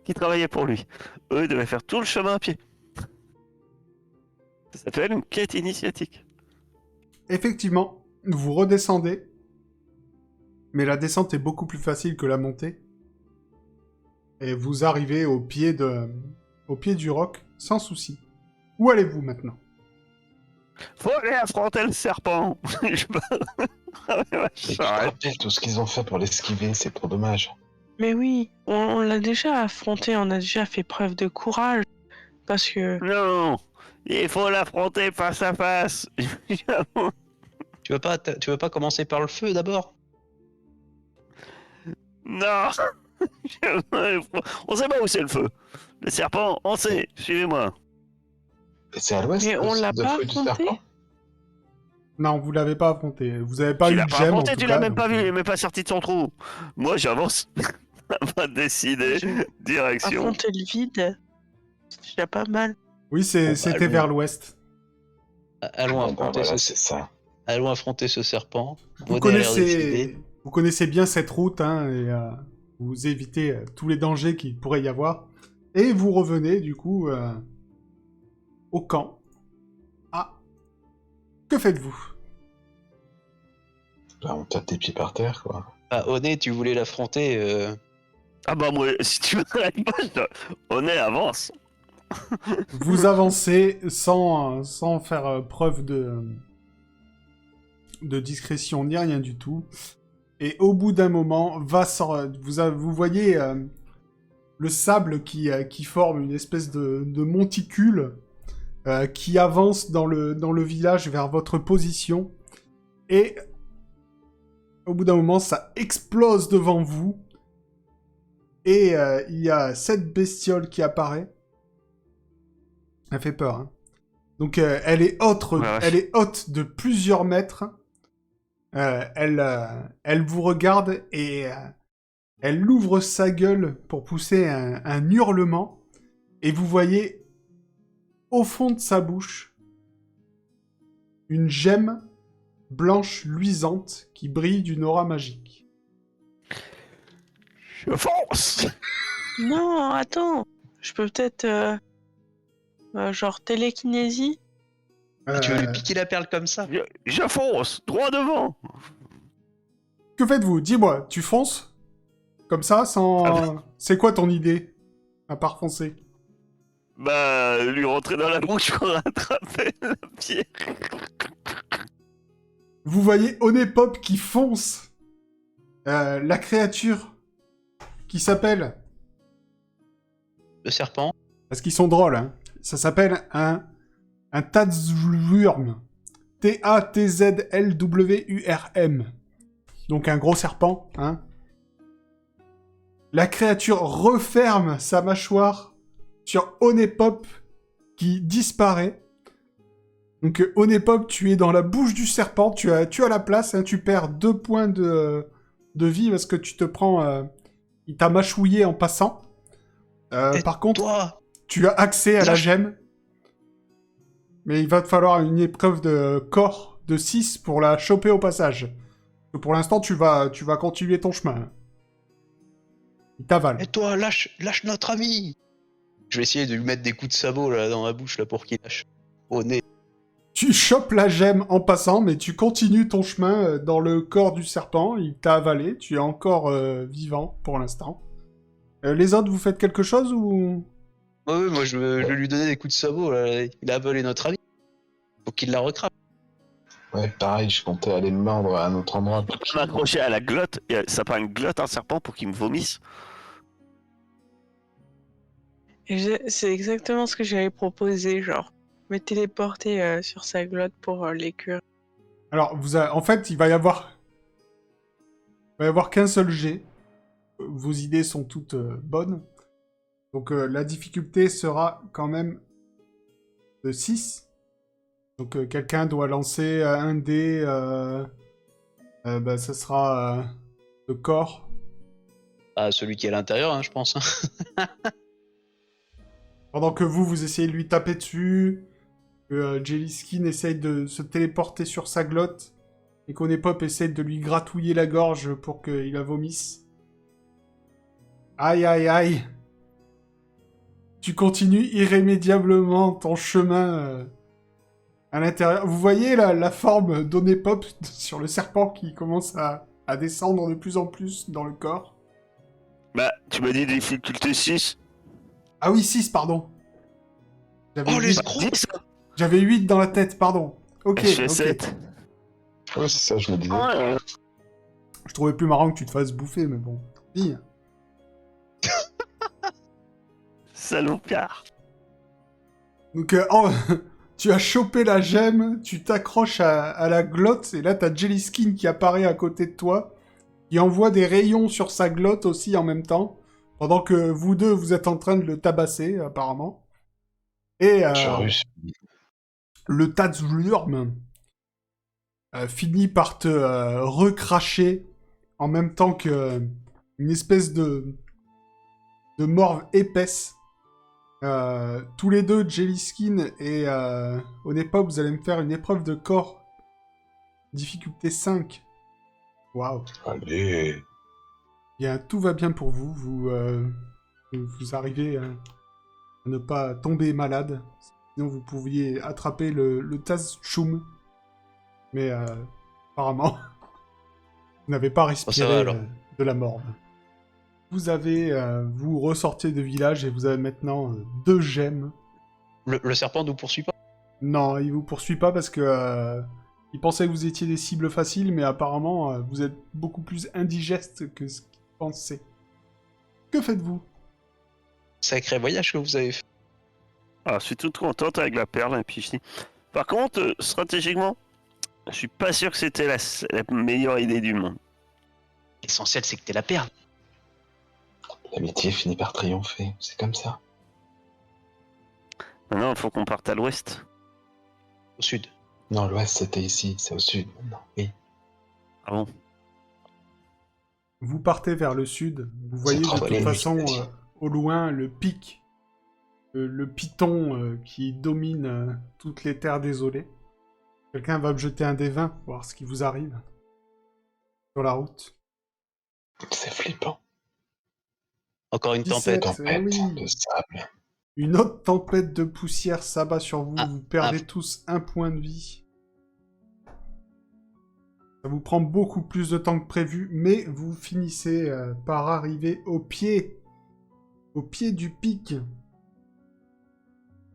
D: Qui travaillaient pour lui. Eux devaient faire tout le chemin à pied. Ça s'appelle une quête initiatique.
B: Effectivement, vous redescendez. Mais la descente est beaucoup plus facile que la montée. Et vous arrivez au pied du roc, sans souci. Où allez-vous maintenant?
D: Faut aller affronter le serpent. Je peux- Ah, mais ouais,
C: Et tu te
D: j'arrête.
C: rappelles tout ce qu'ils ont fait pour l'esquiver, c'est trop dommage.
F: Mais oui, on l'a déjà affronté, on a déjà fait preuve de courage. Parce que...
D: Non, il faut l'affronter face à face.
E: Tu veux pas commencer par le feu d'abord?
D: Non. On sait pas où c'est le feu. Le serpent, on sait. Suivez-moi.
C: Et c'est à l'ouest
F: Mais on l'a
C: de
F: pas
C: Fruit du
F: affronté?
C: Serpent.
B: Non, vous l'avez pas affronté. Vous avez pas
D: Tu
B: eu
D: l'as
B: de
D: pas
B: gemme, en
D: affronté,
B: tout
D: tu
B: cas,
D: l'as même pas
B: donc,
D: vu, il est même pas sorti de son trou. Moi, j'avance. Ça va décider.
F: Je-
D: Direction.
F: Affronter le vide, c'est déjà pas mal.
B: Oui,
E: Bon,
B: c'était
E: allons.
B: vers l'ouest.
E: Allons
C: Bon, bah,
E: affronter
C: voilà,
E: ce...
C: c'est ça.
E: Allons affronter ce serpent.
B: Vous
E: René a l'air décidé.
B: connaissez bien cette route, hein, et vous évitez tous les dangers qu'il pourrait y avoir. Et vous revenez, du coup, au camp. Ah. Que faites-vous?
C: Bah, on tape des pieds par terre, quoi.
E: Ah, Oné, tu voulais l'affronter.
D: Ah bah moi, si tu m'arrêtes pas, on est avance.
B: Vous avancez sans faire preuve de discrétion ni rien du tout. Et au bout d'un moment, vous voyez le sable qui forme une espèce de monticule qui avance dans le village vers votre position. Et au bout d'un moment, ça explose devant vous. Et il y a cette bestiole qui apparaît. Elle fait peur, hein. Donc elle est haute de plusieurs mètres. Elle vous regarde et elle ouvre sa gueule pour pousser un hurlement. Et vous voyez, au fond de sa bouche, une gemme blanche luisante qui brille d'une aura magique.
D: Je fonce.
F: Non, attends. Je peux peut-être... genre télékinésie?
E: Tu veux lui piquer la perle comme ça?
D: Je fonce, droit devant.
B: Que faites-vous? Dis-moi, tu fonces? Comme ça, sans...
D: Ah
B: C'est quoi ton idée? À part foncer.
D: Bah, lui rentrer dans la bouche pour rattraper la pierre.
B: Vous voyez Onepop qui fonce. La créature qui s'appelle...
E: Le serpent.
B: Parce qu'ils sont drôles, hein. Ça s'appelle un Tatzwurm. T-A-T-Z-L-W-U-R-M. Donc un gros serpent, hein. La créature referme sa mâchoire sur Onepop qui disparaît. Donc Onepop, tu es dans la bouche du serpent, tu as la place, hein, tu perds 2 points de vie parce que tu te prends... il t'a mâchouillé en passant. Par contre,
E: Toi,
B: tu as accès à la
E: Lâche-
B: gemme. Mais il va te falloir une épreuve de corps de 6 pour la choper au passage. Pour l'instant, tu vas continuer ton chemin. Il t'avale.
E: et toi, lâche notre ami. Je vais essayer de lui mettre des coups de sabot là dans la bouche là pour qu'il lâche. Au nez.
B: Tu chopes la gemme en passant, mais tu continues ton chemin dans le corps du serpent. Il t'a avalé. Tu es encore vivant pour l'instant. Les autres, vous faites quelque chose ou...
E: Ouais, moi je vais lui donner des coups de sabot là. Il a avalé notre ami. Faut qu'il la recrape.
C: Ouais, pareil, je comptais aller me mordre à un autre endroit.
D: Je peux m'accrocher à la glotte, et ça prend une glotte un serpent pour qu'il me vomisse.
F: C'est exactement ce que j'avais proposé, genre me téléporter sur sa glotte pour l'écure.
B: Alors, en fait, il va y avoir qu'un seul jet. Vos idées sont toutes bonnes. Donc, la difficulté sera quand même de 6. Donc, quelqu'un doit lancer un dé. Ça sera de corps.
E: Ah, celui qui est à l'intérieur, hein, je pense.
B: Pendant que vous essayez de lui taper dessus, que Jellyskin essaye de se téléporter sur sa glotte, et qu'Onepop essaye de lui gratouiller la gorge pour qu'il la vomisse. Aïe, aïe, aïe. Tu continues irrémédiablement ton chemin à l'intérieur. Vous voyez la forme d'Onepop sur le serpent qui commence à descendre de plus en plus dans le corps.
D: Bah, tu m'as dit difficulté 6.
B: Ah oui, 6, pardon. J'avais
E: Oh,
B: 8.
E: l'escroc.
D: 10.
B: J'avais 8 dans la tête, pardon. Ok,
D: Je fais
B: ok.
D: 7.
C: Ouais, c'est ça, je me disais.
D: Ouais.
B: Je trouvais plus marrant que tu te fasses bouffer, mais bon. Dis.
D: Salopard.
B: Donc, tu as chopé la gemme, tu t'accroches à la glotte, et là, t'as Jellyskin qui apparaît à côté de toi. Il envoie des rayons sur sa glotte aussi en même temps, pendant que vous deux, vous êtes en train de le tabasser, apparemment. Et le Tatzwurm finit par te recracher en même temps que une espèce de morve épaisse. Tous les deux, Jellyskin et Onepop, vous allez me faire une épreuve de corps. Difficulté 5. Waouh.
C: Allez.
B: Bien, tout va bien pour vous. Vous arrivez à ne pas tomber malade. Sinon, vous pouviez attraper le Tazchum. Mais apparemment, vous n'avez pas respiré
E: va, alors.
B: de la morve. Vous ressortez de village et vous avez maintenant 2 gemmes.
E: Le serpent nous poursuit pas.
B: Non, il vous poursuit pas parce que il pensait que vous étiez des cibles faciles, mais apparemment vous êtes beaucoup plus indigeste que ce qu'il pensait. Que faites-vous?
E: Sacré voyage que vous avez fait.
D: Ah, je suis toute contente avec la perle, et puis je dis... Par contre, stratégiquement, je suis pas sûr que c'était la meilleure idée du monde.
E: L'essentiel, c'est que t'es la perle.
C: L'amitié finit par triompher, c'est comme ça.
D: Maintenant, il faut qu'on parte à l'ouest.
E: Au sud.
C: Non, l'ouest c'était ici, c'est au sud maintenant. Oui.
D: Ah bon?
B: Vous partez vers le sud. Vous voyez de
C: trop
B: toute
C: allé,
B: façon
C: lui, c'est dit.
B: au loin le pic, le piton qui domine toutes les terres désolées. Quelqu'un va me jeter un des 20 pour voir ce qui vous arrive sur la route.
C: C'est flippant.
E: Encore une
B: 17.
E: tempête.
C: Tempête
B: oui.
C: de sable.
B: Une autre tempête de poussière s'abat sur vous.
E: Ah,
B: Vous perdez tous 1 point de vie. Ça vous prend beaucoup plus de temps que prévu, mais vous finissez par arriver au pied du pic.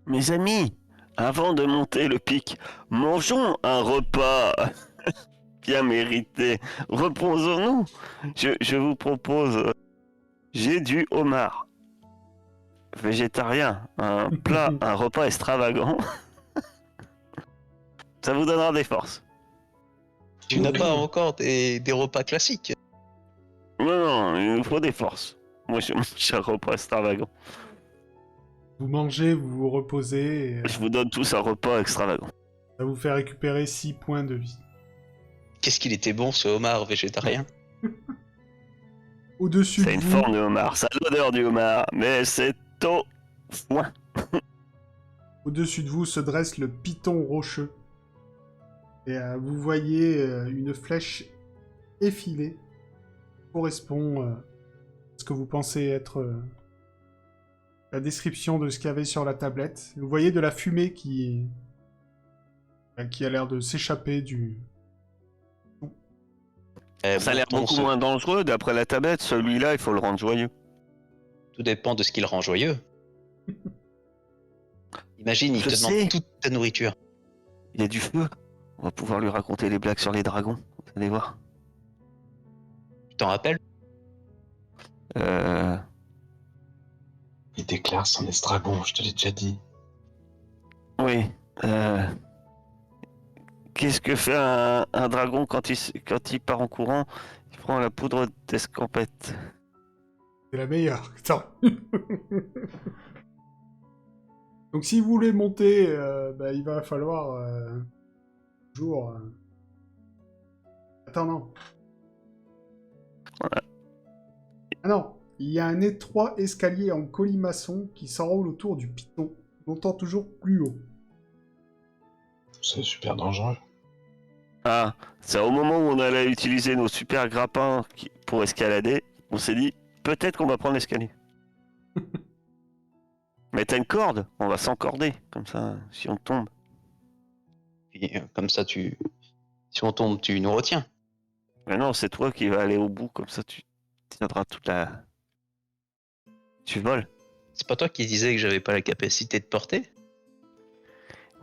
D: Mes amis, avant de monter le pic, mangeons un repas bien mérité. Reposons-nous. Je vous propose J'ai du homard. Végétarien, un plat, un repas extravagant. Ça vous donnera des forces.
E: Tu n'as pas encore des repas classiques.
D: Non, il nous faut des forces. Moi, je mange un repas extravagant.
B: Vous mangez, vous vous reposez, et
D: Je vous donne tous un repas extravagant.
B: ça vous fait récupérer 6 points de vie.
E: Qu'est-ce qu'il était bon ce homard végétarien.
B: Au-dessus de
D: C'est une
B: vous,
D: forme de homard, ça a l'odeur du homard, mais c'est au foin.
B: au-dessus de vous se dresse le python rocheux. Et vous voyez une flèche effilée qui correspond à ce que vous pensez être la description de ce qu'il y avait sur la tablette. Vous voyez de la fumée qui a l'air de s'échapper du...
D: Ça a l'air
E: Bon,
D: beaucoup moins dangereux, d'après la tablette, celui-là, il faut le rendre joyeux.
E: Tout dépend de ce qui le rend joyeux. Imagine, il
D: Je
E: te
D: sais.
E: demande toute ta nourriture.
D: Il y a du feu. On va pouvoir lui raconter les blagues sur les dragons, vous allez voir.
E: Tu t'en rappelles?
C: Il déclare son estragon, je te l'ai déjà dit.
D: Oui. Qu'est-ce que fait un dragon quand il part en courant? Il prend la poudre d'escampette.
B: C'est la meilleure. Attends. Donc si vous voulez monter, il va falloir... toujours... Attends, non.
D: Ouais.
B: Ah non. Il y a un étroit escalier en colimaçon qui s'enroule autour du python, montant toujours plus haut.
C: C'est super dangereux.
D: Ah, c'est au moment où on allait utiliser nos super grappins pour escalader, on s'est dit, peut-être qu'on va prendre l'escalier. Mais t'as une corde, on va s'encorder, comme ça, si on tombe.
E: Puis, comme ça, si on tombe, tu nous retiens.
D: Mais non, c'est toi qui vas aller au bout, comme ça tu tiendras toute la... Tu voles.
E: C'est pas toi qui disais que j'avais pas la capacité de porter?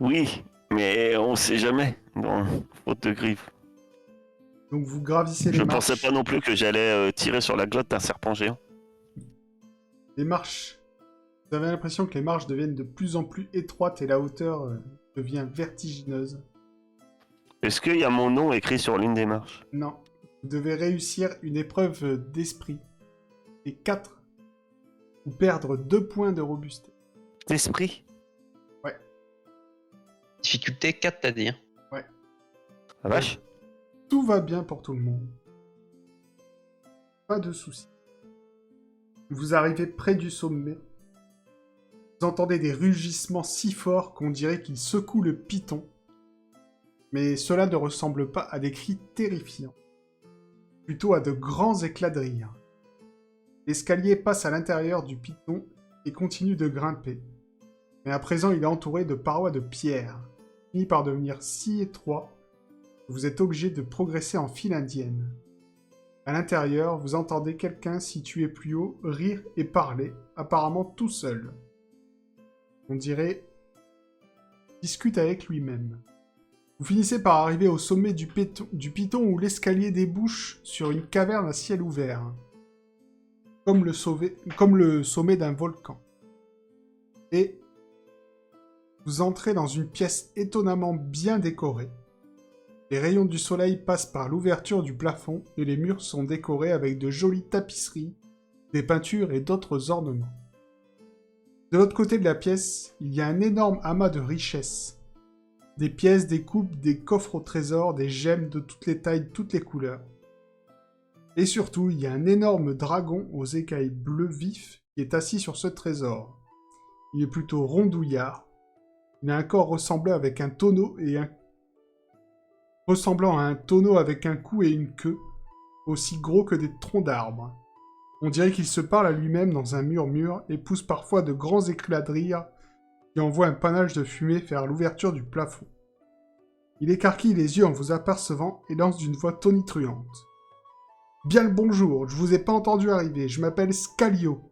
D: Oui, mais on sait jamais, bon, faute de griffes.
B: Donc vous gravissez les
D: Je
B: marches.
D: pensais pas non plus que j'allais tirer sur la glotte d'un serpent géant.
B: Les marches. Vous avez l'impression que les marches deviennent de plus en plus étroites et la hauteur devient vertigineuse.
D: Est-ce qu'il y a mon nom écrit sur l'une des marches?
B: Non. Vous devez réussir une épreuve d'esprit. Et 4. Ou perdre 2 points de robustesse.
D: D'esprit?
E: Difficulté 4, t'as dit. Hein.
D: La vache?
B: Tout va bien pour tout le monde. Pas de soucis. Vous arrivez près du sommet. Vous entendez des rugissements si forts qu'on dirait qu'ils secouent le python. Mais cela ne ressemble pas à des cris terrifiants. Plutôt à de grands éclats de rire. L'escalier passe à l'intérieur du python et continue de grimper. Mais à présent, il est entouré de parois de pierre. Il finit par devenir si étroit que vous êtes obligé de progresser en file indienne. À l'intérieur, vous entendez quelqu'un situé plus haut rire et parler, apparemment tout seul. On dirait discute avec lui-même. Vous finissez par arriver au sommet du python où l'escalier débouche sur une caverne à ciel ouvert. Comme le sommet d'un volcan. Et vous entrez dans une pièce étonnamment bien décorée. Les rayons du soleil passent par l'ouverture du plafond et les murs sont décorés avec de jolies tapisseries, des peintures et d'autres ornements. De l'autre côté de la pièce, il y a un énorme amas de richesses. Des pièces, des coupes, des coffres au trésor, des gemmes de toutes les tailles, toutes les couleurs. Et surtout, il y a un énorme dragon aux écailles bleues vifs qui est assis sur ce trésor. Il est plutôt rondouillard. Il a un corps ressemblant à un tonneau avec un cou et une queue, aussi gros que des troncs d'arbres. On dirait qu'il se parle à lui-même dans un murmure et pousse parfois de grands éclats de rire qui envoient un panache de fumée vers l'ouverture du plafond. Il écarquille les yeux en vous apercevant et lance d'une voix tonitruante. « Bien le bonjour, je vous ai pas entendu arriver, je m'appelle Scalio.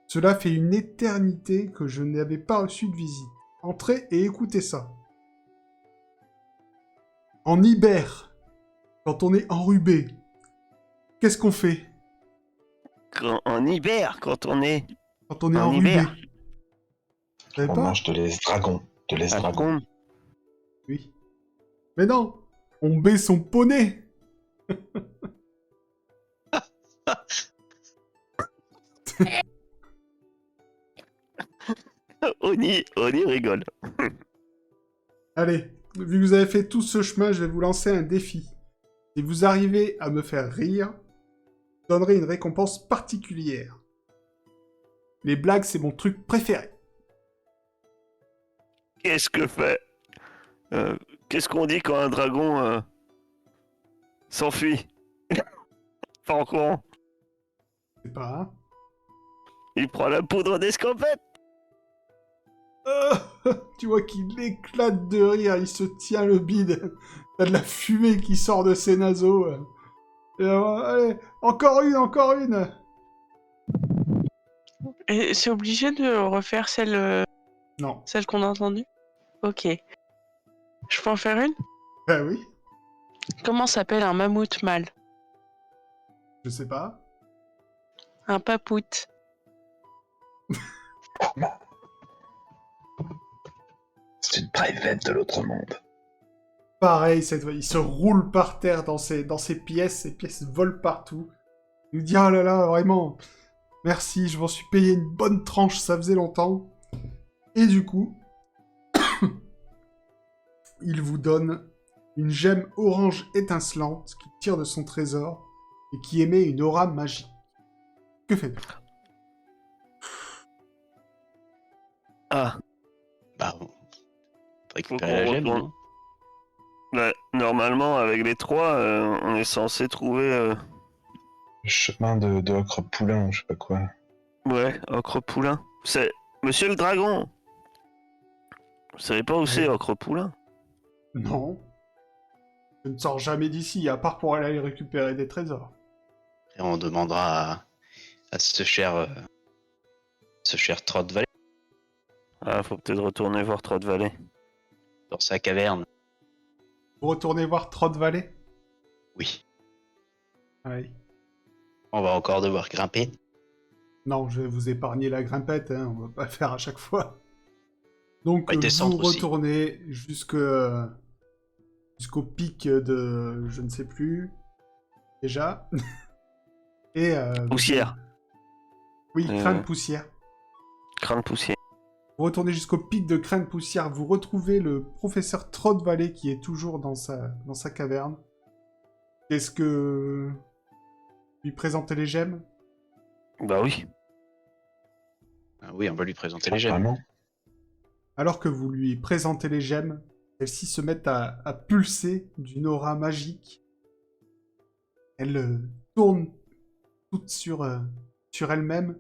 B: Cela fait une éternité que je n'avais pas reçu de visite. Entrez et écoutez ça. En Ibère, quand on est enrubé, qu'est-ce qu'on fait ?
D: quand on hiberne, quand on est
B: Quand on est
D: en
B: enrhumé.
D: hiver.
B: Vous savez
C: On
B: pas?
C: mange de l'estragon. De
D: à
C: l'estragon.
D: con.
B: Oui. Mais non, on baie son poney.
D: Oni rigole.
B: Allez, vu que vous avez fait tout ce chemin, je vais vous lancer un défi. Si vous arrivez à me faire rire, je donnerai une récompense particulière. Les blagues, c'est mon truc préféré.
D: Qu'est-ce que fait Qu'est-ce qu'on dit quand un dragon s'enfuit? Pas en courant.
B: C'est pas, hein?
D: Il prend la poudre d'escampette.
B: Tu vois qu'il éclate de rire, il se tient le bide. T'as de la fumée qui sort de ses naseaux. Et, allez, encore une.
F: Et c'est obligé de refaire celle
B: Non.
F: qu'on a entendue? Ok. Je peux en faire une?
B: Ben oui,
F: Comment s'appelle un mammouth mâle?
B: je sais pas.
F: Un papout.
C: C'est une private de l'autre monde.
B: Pareil, cette fois, il se roule par terre dans ses pièces volent partout. Il nous dit, oh là là, vraiment, merci, je m'en suis payé une bonne tranche, ça faisait longtemps. Et du coup, il vous donne une gemme orange étincelante qui tire de son trésor et qui émet une aura magique. Que faites-vous?
D: Ah,
E: Bah, on va
D: Faut
E: récupérer
D: qu'on
E: la gemme,
D: retourne.
E: non?
D: bah, normalement, avec les trois, on est censé trouver...
C: Chemin de Ocre Poulain, je sais pas quoi.
D: Ouais, Ocre Poulain. C'est Monsieur le Dragon. Vous savez pas où c'est Ocre Poulain?
B: Non. Je ne sors jamais d'ici, à part pour aller récupérer des trésors.
E: Et on demandera à ce cher Trott Valley
D: Ah, faut peut-être retourner voir Trott-Valley.
E: dans sa caverne.
B: Vous retournez voir Trott Valley?
E: Oui.
B: Oui.
E: On va encore devoir grimper.
B: Non, je vais vous épargner la grimpette, hein, on va pas le faire à chaque fois. Donc,
E: Ouais,
B: vous
E: descendre aussi.
B: retournez jusqu'au pic de... je ne sais plus... déjà. Et...
D: Poussière.
B: Oui, crâne poussière.
D: Crâne poussière.
B: Vous retournez jusqu'au pic de crâne poussière, vous retrouvez le professeur Trott Valley qui est toujours dans sa caverne. Est-ce que... lui présenter les gemmes?
D: Bah oui.
E: Ah oui, on va lui présenter les gemmes.
C: Vraiment.
B: Alors que vous lui présentez les gemmes, celles-ci se mettent à pulser d'une aura magique. Elles tournent toutes sur elles-mêmes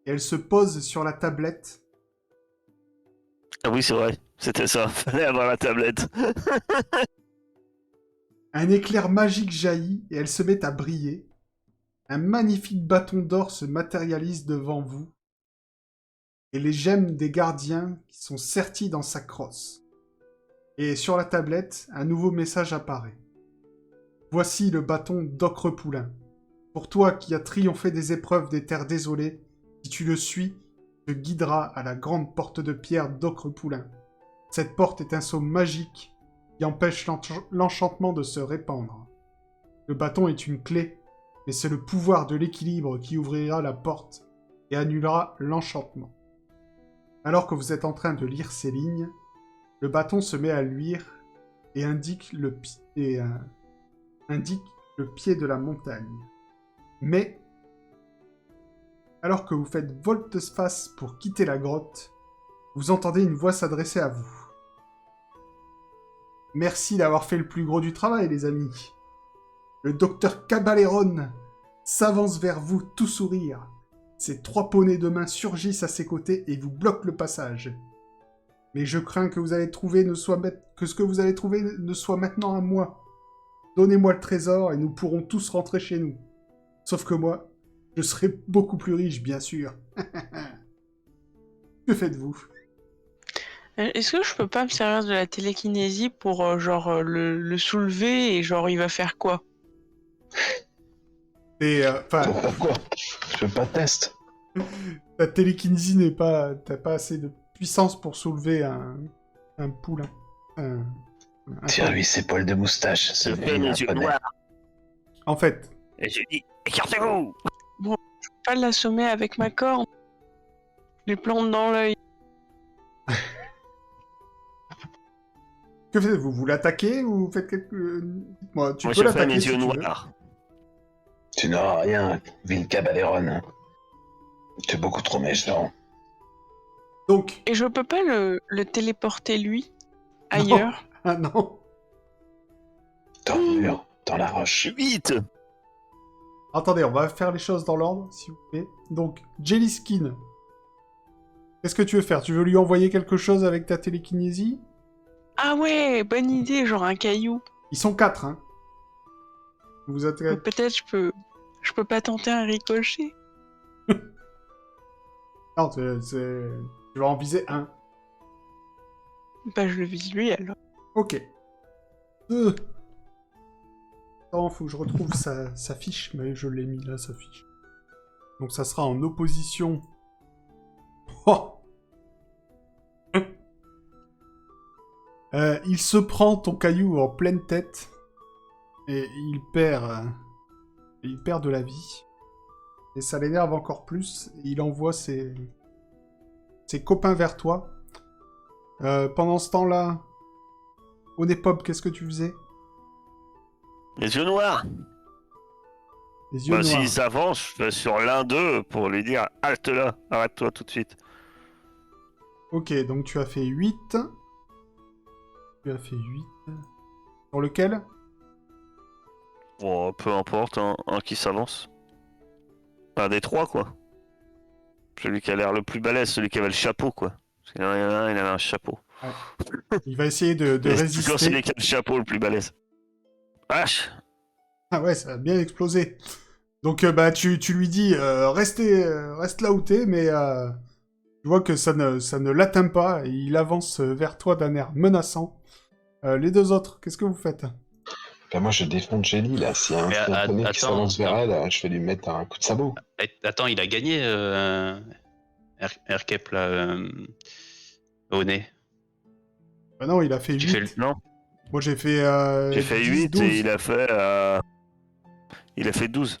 B: et elles se posent sur la tablette.
D: Ah oui, c'est vrai. C'était ça. Fallait avoir la tablette.
B: Un éclair magique jaillit et elles se mettent à briller. Un magnifique bâton d'or se matérialise devant vous. Et les gemmes des gardiens qui sont serties dans sa crosse. Et sur la tablette, un nouveau message apparaît. Voici le bâton d'Ocre Poulain. Pour toi qui as triomphé des épreuves des terres désolées, si tu le suis, te guidera à la grande porte de pierre d'Ocre Poulain. Cette porte est un sceau magique qui empêche l'enchantement de se répandre. Le bâton est une clé, mais c'est le pouvoir de l'équilibre qui ouvrira la porte et annulera l'enchantement. Alors que vous êtes en train de lire ces lignes, le bâton se met à luire et indique le pied de la montagne. Mais, alors que vous faites volte-face pour quitter la grotte, vous entendez une voix s'adresser à vous. Merci d'avoir fait le plus gros du travail, les amis. Le docteur Caballeron s'avance vers vous, tout sourire. Ses 3 poneys de main surgissent à ses côtés et vous bloquent le passage. Mais je crains que ce que vous allez trouver ne soit maintenant à moi. Donnez-moi le trésor et nous pourrons tous rentrer chez nous. Sauf que moi, je serai beaucoup plus riche, bien sûr. Que faites-vous?
F: Est-ce que je peux pas me servir de la télékinésie pour le soulever et genre il va faire quoi?
B: Et
C: Pourquoi? Je fais pas de test.
B: Ta télékinésie n'est pas... T'as pas assez de puissance pour soulever un poulain. Un
C: Tiens, lui, ses poils de moustache.
D: Je
C: C'est
D: fais
C: lui,
D: mes
C: un
D: yeux
C: poney.
D: noirs
B: En fait,
D: et je dis écartez-vous.
F: Pas l'assommer avec ma corde. Je lui plante dans l'œil.
B: que faites-vous? Vous l'attaquez ou vous faites quelque... Dites-moi, tu
D: Moi
B: peux
D: je fais
B: l'attaquer
D: mes
B: si
D: yeux
B: tu veux.
D: noirs.
C: Tu n'auras rien, vil cabaléron. Tu es beaucoup trop méchant.
B: Donc...
F: Et je peux pas le téléporter lui ailleurs.
B: Ah non.
C: Dans le mur, dans la roche.
D: 8.
B: Attendez, on va faire les choses dans l'ordre, s'il vous plaît. Donc, Jelly Skin. Qu'est-ce que tu veux faire? Tu veux lui envoyer quelque chose avec ta télékinésie?
F: Ah ouais, bonne idée, genre un caillou.
B: Ils sont 4, hein. Vous êtes...
F: Peut-être je peux pas tenter un ricochet.
B: Non, tu vas en viser un.
F: Bah je le vise lui alors.
B: Ok. 2. Attends, faut que je retrouve sa fiche. Mais je l'ai mis là, sa fiche. Donc ça sera en opposition. Oh il se prend ton caillou en pleine tête. Et il perd de la vie. Et ça l'énerve encore plus. Il envoie ses copains vers toi. Pendant ce temps-là, Onepop, qu'est-ce que tu faisais?
D: Les yeux noirs.
B: Les yeux
D: Bah,
B: noirs.
D: s'il s'avance, je fais sur l'un d'eux pour lui dire halte là, arrête-toi tout de suite.
B: Ok, donc tu as fait 8. Tu as fait 8. Sur lequel?
D: Bon, peu importe, un qui s'avance. Un des trois, quoi. Celui qui a l'air le plus balèze, celui qui avait le chapeau, quoi. Parce qu'il y en a un, il avait un chapeau.
B: Il va essayer de
D: Et c'est toujours
B: résister.
D: celui qui a le chapeau le plus balèze. Vache!
B: Ah ouais, ça a bien explosé. Donc bah tu lui dis reste là où t'es, mais tu vois que ça ne l'atteint pas et il avance vers toi d'un air menaçant. Les deux autres, qu'est-ce que vous faites?
C: Ben moi, je défends Jelly, là. S'il y a
E: Mais
C: un poney qui
E: attends,
C: s'avance vers elle, je vais lui mettre un coup de sabot.
E: Attends, il a gagné Aircap là au nez.
B: Bah non, il a fait
E: Tu
B: 8.
E: fais le...
D: Non,
B: Moi j'ai fait
D: j'ai fait
B: 10,
D: 8
B: 12.
D: et il a fait 12.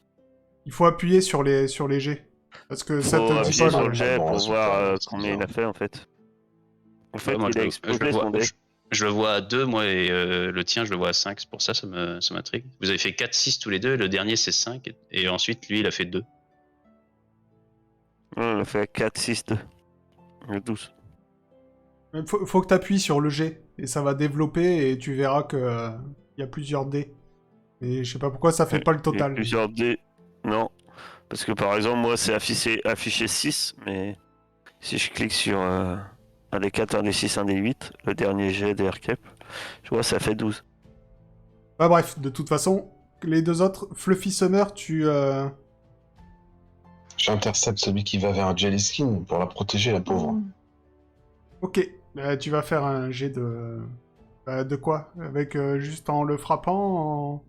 B: Il faut appuyer sur les jets. Parce que ça
D: Faut
B: te dit
D: appuyer
B: pas
D: sur
B: le...
D: le jet
C: Bon,
D: pour
C: résultat,
D: voir
C: c'est
D: combien il
C: bien.
D: a fait en fait. En fait,
E: Ouais, moi,
D: il a explosé son dé.
E: je le vois à 2, moi, et le tien, je le vois à 5. C'est pour ça, ça m'intrigue. Vous avez fait 4-6 tous les deux, et le dernier, c'est 5. Et ensuite, lui, il a fait 2.
D: Ouais, il a fait 4, 6, 2. Le 12.
B: Faut que t'appuies sur le jet. Et ça va développer et tu verras que il y a plusieurs dés. Et je sais pas pourquoi ça fait pas le
D: Il y a
B: total.
D: plusieurs dés. Non. Parce que par exemple, moi, c'est affiché 6, mais si je clique sur un des 4, un des 6, un des 8, le dernier jet d'Aircap, je vois, ça fait 12.
B: Bah bref, de toute façon, les deux autres, Fluffy Summer, tu...
C: J'intercepte celui qui va vers Jelly Skin pour la protéger, la pauvre.
B: Ok, tu vas faire un jet de... de quoi? Avec juste en le frappant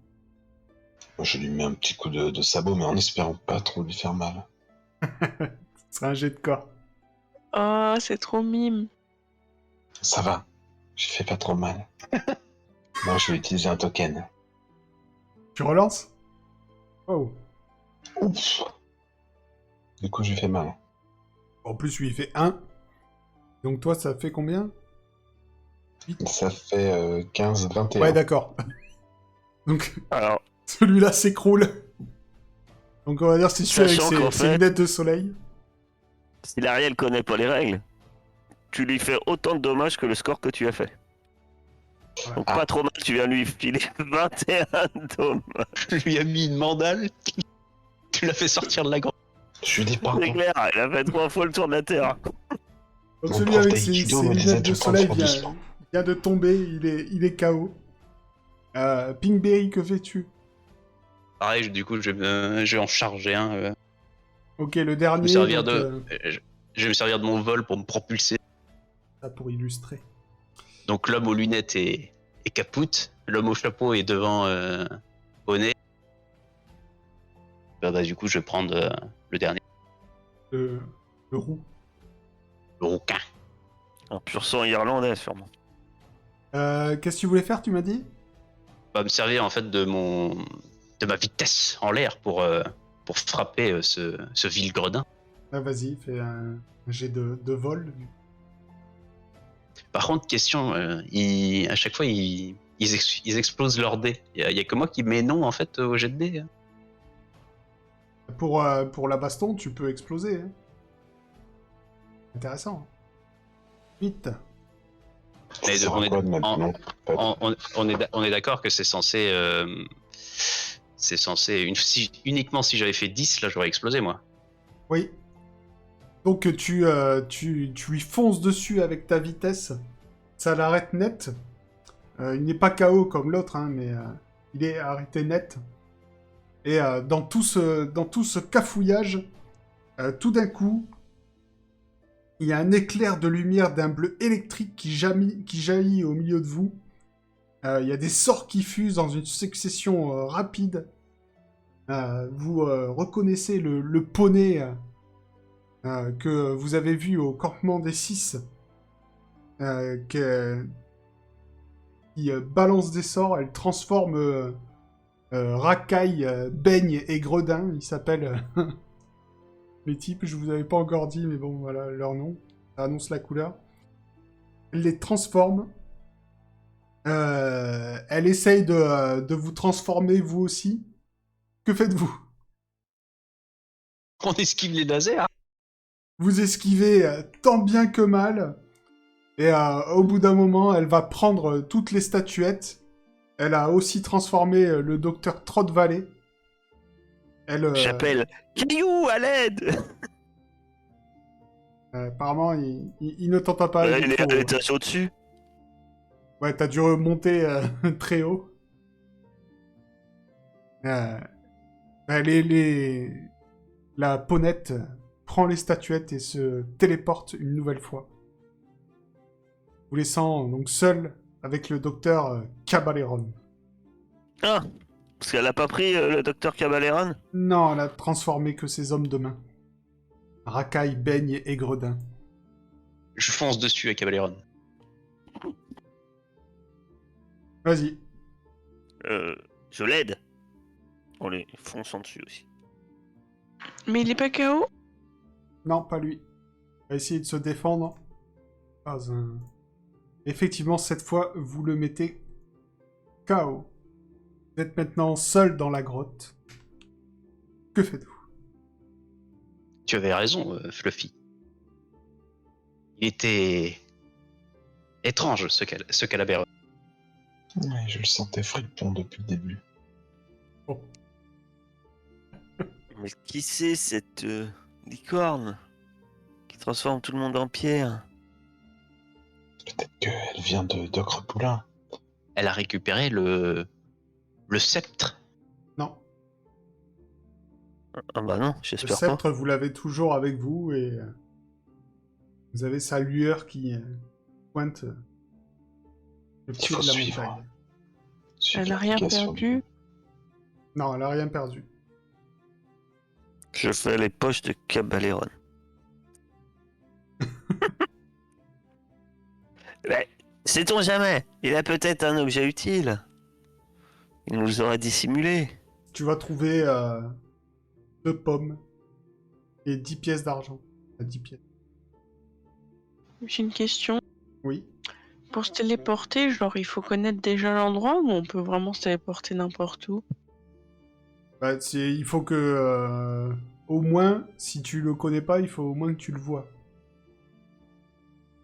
C: Moi, je lui mets un petit coup de sabot, mais en espérant pas trop lui faire mal.
B: Ce sera un jet de corps.
F: Oh, c'est trop mime.
C: Ça va, j'ai fait pas trop mal. Moi, je vais utiliser un token.
B: Tu relances? Oh.
C: Oups. Du coup, je lui fais mal.
B: En plus, lui, il fait 1. Donc toi, ça fait combien?
C: Ça fait 15, 21.
B: Ouais, d'accord. Donc,
D: Alors,
B: celui-là s'écroule. Donc on va dire c'est celui avec
D: Sachant qu'en
B: ses
D: fait-
B: lunettes de soleil.
D: si l'Ariel connaît pas les règles, tu lui fais autant de dommages que le score que tu as fait. Donc
C: Ah.
D: pas trop mal, tu viens lui filer 21 dommages.
E: Je lui ai mis une mandale. Tu l'as fait sortir de la grande.
C: Je lui dis pas.
D: C'est clair, il a fait 3 fois le tour de la Terre.
B: Donc
C: Mon
B: celui
C: prof
B: avec ses
C: d'aïkido me disait
B: lunettes
C: tout
B: de
C: le temps
B: soleil
C: sur doucement.
B: vient de tomber, il est KO. Pinkberry, que fais-tu?
E: Pareil, du coup, je vais en charger un.
B: Ok, le dernier,
E: me servir
B: donc,
E: Je vais me servir de mon vol pour me propulser.
B: ça pour illustrer.
E: Donc l'homme aux lunettes est capoute. L'homme au chapeau est devant au nez. Bah, du coup, je vais prendre le dernier.
B: le roux.
E: Le rouquin.
D: Un pur sang irlandais, sûrement.
B: Qu'est-ce que tu voulais faire, tu m'as dit?
E: Va me servir en fait de ma vitesse en l'air pour frapper ce vil gredin.
B: Ah, vas-y, fais un jet de vol.
E: Par contre, question, à chaque fois ils explosent leurs dés. Il y a que moi qui mets non en fait au jet de dés.
B: Pour la baston, tu peux exploser. Hein. Intéressant. Vite.
E: Mais
C: Ça
E: on
C: sert à
E: est-
C: quoi de mettre
E: en-
C: non Pas de-
E: On est d'accord que c'est censé uniquement si j'avais fait 10 là j'aurais explosé moi.
B: Oui. Donc tu lui fonces dessus avec ta vitesse. Ça l'arrête net. Il n'est pas KO comme l'autre, hein, mais il est arrêté net. Et dans tout ce cafouillage, tout d'un coup, il y a un éclair de lumière d'un bleu électrique qui jaillit au milieu de vous. Il y a des sorts qui fusent dans une succession rapide. Vous reconnaissez le poney que vous avez vu au campement des 6, qui balance des sorts. Elle transforme Racaille, Baigne et Gredin. Ils s'appellent les types. Je vous avais pas encore dit, mais bon, voilà leur nom. Ça annonce la couleur. Elle les transforme. Elle essaye de vous transformer vous aussi. Que faites-vous?
E: On esquive les lasers.
B: Vous esquivez tant bien que mal. Et au bout d'un moment, elle va prendre toutes les statuettes. Elle a aussi transformé le docteur Trottevalet.
D: J'appelle Caillou à l'aide.
B: Apparemment, il ne t'entend pas.
D: Il est à
B: trop.
D: l'étage au-dessus.
B: Ouais, t'as dû remonter très haut. La ponette prend les statuettes et se téléporte une nouvelle fois. Vous laissant donc seul avec le docteur Cabaleron.
D: Ah, parce qu'elle a pas pris le docteur Cabaleron.
B: Non, elle a transformé que ses hommes de main. Racaille, Baigne et Gredin.
E: Je fonce dessus à Cabaleron.
B: Vas-y.
D: Je l'aide. On les fonce en dessus aussi.
F: Mais il est pas KO?
B: Non, pas lui. Il va essayer de se défendre. Pas un... Effectivement, cette fois, vous le mettez KO. Vous êtes maintenant seul dans la grotte. Que faites-vous?
E: Tu avais raison, Fluffy. Il était étrange ce Cabaleron.
C: Ouais, je le sentais fripon depuis le début.
D: Mais qui c'est cette licorne qui transforme tout le monde en pierre?
C: Peut-être qu'elle vient de Docre Poulain.
E: Elle a récupéré le sceptre.
B: Non.
D: Ah bah non,
B: Le
D: j'espère pas.
B: sceptre, vous l'avez toujours avec vous et vous avez sa lueur qui pointe le
C: Il
B: pied
C: faut
B: de la
C: suivre.
B: montagne.
C: Suivre
F: Elle a rien
C: l'application
F: perdu?
B: Non, elle a rien perdu.
D: Je fais les poches de Cabaleron. Mais sait-on jamais? Il a peut-être un objet utile. Il nous aurait dissimulé.
B: Tu vas trouver 2 pommes et 10 pièces d'argent. 10 pièces.
F: J'ai une question.
B: Oui.
F: Pour se téléporter, genre, il faut connaître déjà l'endroit ou on peut vraiment se téléporter n'importe où?
B: Bah, il faut que... au moins, si tu le connais pas, il faut au moins que tu le vois.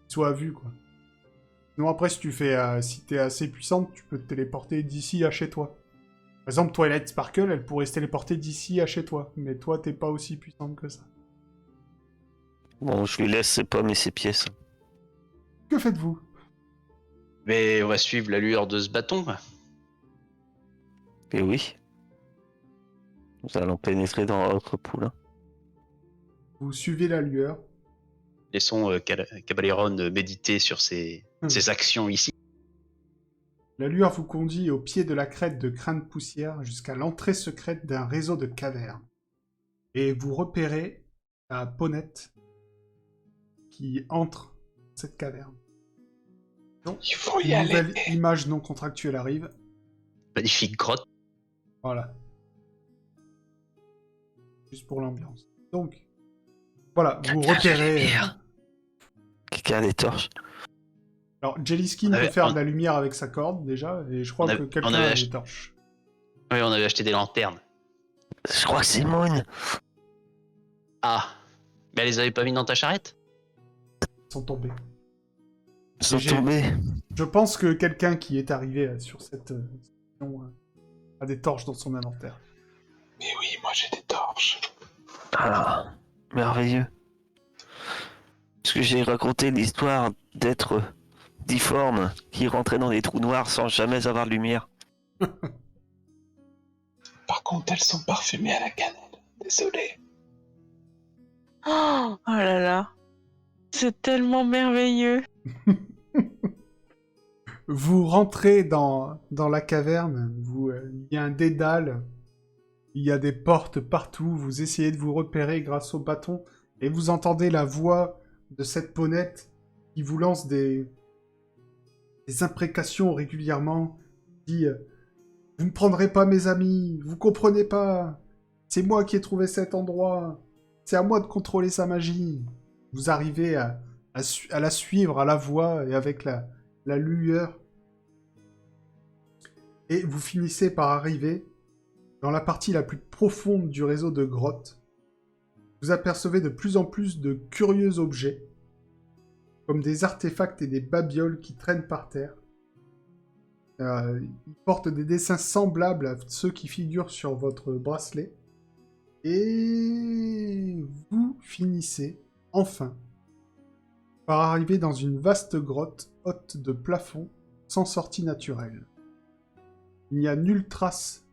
B: Qu'il soit vu, quoi. Sinon, après, si t'es assez puissante, tu peux te téléporter d'ici à chez toi. Par exemple, Twilight Sparkle, elle pourrait se téléporter d'ici à chez toi. Mais toi, t'es pas aussi puissante que ça.
D: Bon, je lui laisse ses pommes et ses pièces.
B: Que faites-vous?
E: Mais on va suivre la lueur de ce bâton.
D: Et oui. Nous allons pénétrer dans notre poule.
B: Vous suivez la lueur.
E: Laissons Cabaleron méditer sur ses actions ici.
B: La lueur vous conduit au pied de la crête de Crâne Poussière jusqu'à l'entrée secrète d'un réseau de cavernes. Et vous repérez la Ponette qui entre dans cette caverne. Donc,
C: Il faut y
B: une
C: aller.
B: nouvelle image non contractuelle arrive.
E: Magnifique grotte.
B: Voilà. Juste pour l'ambiance. Donc, voilà, vous
E: Quelqu'un de
B: repérez...
E: lumière.
D: Quelqu'un a des torches.
B: Alors, Jellyskin
E: On
B: peut
E: avait-
B: faire
E: on-
B: de la lumière avec sa corde, déjà, et je crois
E: On avait-
B: que
E: on
B: quelqu'un
E: avait
B: a des
E: acheté-
B: torches.
E: Oui, on avait acheté des lanternes.
D: Je crois que c'est Moon.
E: Ah, mais elle les avait pas mis dans ta charrette?
B: Ils sont tombés.
D: Ils sont
B: J'ai-
D: tombés.
B: Je pense que quelqu'un qui est arrivé sur cette station a des torches dans son inventaire.
C: Mais oui, moi j'ai des torches.
D: Ah, merveilleux. Parce que j'ai raconté l'histoire d'êtres difformes qui rentraient dans des trous noirs sans jamais avoir de lumière.
C: Par contre, elles sont parfumées à la cannelle. Désolé.
F: Oh là là. C'est tellement merveilleux.
B: Vous rentrez dans la caverne, il y a un dédale, il y a des portes partout, vous essayez de vous repérer grâce au bâton, et vous entendez la voix de cette Ponette qui vous lance des imprécations régulièrement, dit vous ne prendrez pas mes amis, vous comprenez pas, c'est moi qui ai trouvé cet endroit, c'est à moi de contrôler sa magie. » Vous arrivez à la suivre, à la voix, et avec la lueur. Et vous finissez par arriver dans la partie la plus profonde du réseau de grottes. Vous apercevez de plus en plus de curieux objets, comme des artefacts et des babioles qui traînent par terre. Ils portent des dessins semblables à ceux qui figurent sur votre bracelet. Et vous finissez, enfin, par arriver dans une vaste grotte haute de plafond, sans sortie naturelle. Il n'y a nulle trace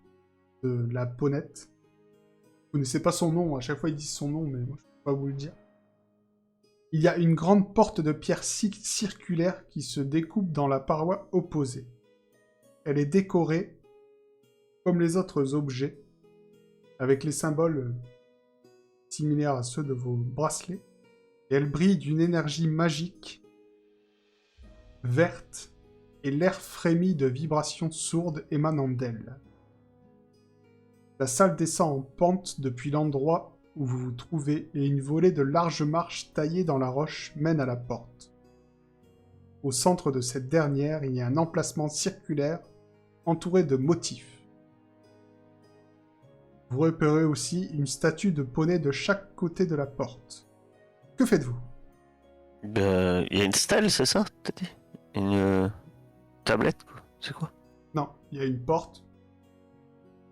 B: de la Ponette. Vous ne connaissez pas son nom, à chaque fois ils disent son nom, mais moi je ne peux pas vous le dire. Il y a une grande porte de pierre circulaire qui se découpe dans la paroi opposée. Elle est décorée, comme les autres objets, avec les symboles similaires à ceux de vos bracelets, et elle brille d'une énergie magique, verte, et l'air frémit de vibrations sourdes émanant d'elle. La salle descend en pente depuis l'endroit où vous vous trouvez, et une volée de larges marches taillées dans la roche mène à la porte. Au centre de cette dernière, il y a un emplacement circulaire entouré de motifs. Vous repérez aussi une statue de poney de chaque côté de la porte. Que faites-vous?
D: Il y a une stèle, c'est ça? T'as dit? Une tablette, quoi. C'est quoi?
B: Non, il y a une porte.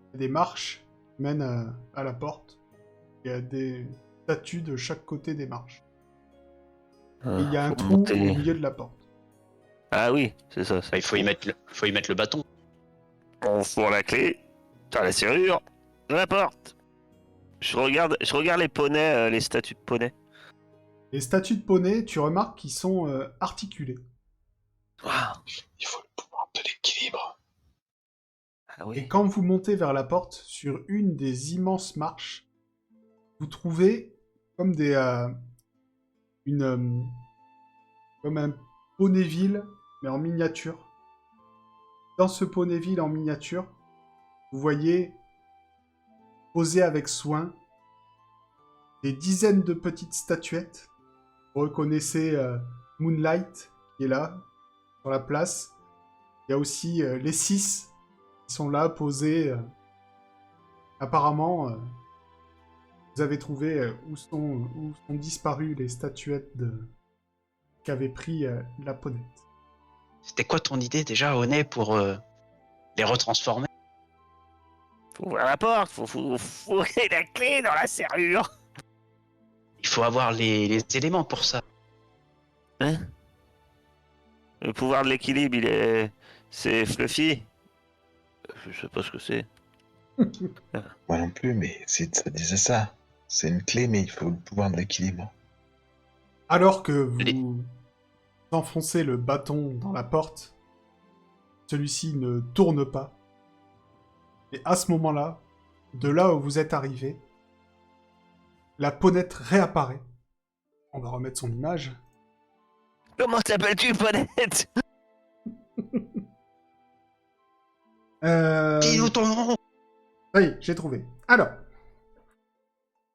B: Il y a des marches qui mènent à la porte. Il y a des statues de chaque côté des marches. Et il y a un
D: Faut
B: trou
D: monter.
B: au milieu de la porte.
D: Ah oui, c'est ça.
E: Bah, il faut y mettre le bâton.
D: On fourre la clé dans la serrure de la porte. Je regarde les poneys, les statues de poneys.
B: Les statues de poney, tu remarques qu'ils sont articulées.
D: Waouh.
C: Il faut le pouvoir de l'équilibre.
D: Ah
B: Et
D: oui.
B: quand vous montez vers la porte, sur une des immenses marches, vous trouvez comme comme un Poneyville, mais en miniature. Dans ce Poneyville en miniature, vous voyez, posées avec soin, des dizaines de petites statuettes. Vous reconnaissez Moonlight, qui est là, sur la place. Il y a aussi les 6 qui sont là, posés. Apparemment, vous avez trouvé où sont disparues les statuettes qu'avait pris la Ponette.
E: C'était quoi ton idée déjà, Onet, pour les retransformer?
D: Faut ouvrir la porte, faut fourrer la clé dans la serrure.
E: Il faut avoir les éléments pour ça.
D: Hein? Le pouvoir de l'équilibre, c'est Fluffy. Je sais pas ce que c'est.
C: Moi non plus, mais ça disait ça. C'est une clé, mais il faut le pouvoir de l'équilibre.
B: Alors que
E: Les-
B: vous enfoncez le bâton dans la porte, celui-ci ne tourne pas. Et à ce moment-là, de là où vous êtes arrivé, la Ponette réapparaît. On va remettre son image.
D: Comment t'appelles-tu, Ponette?
E: Dis-nous ton nom.
B: Ça y est, j'ai trouvé. Alors,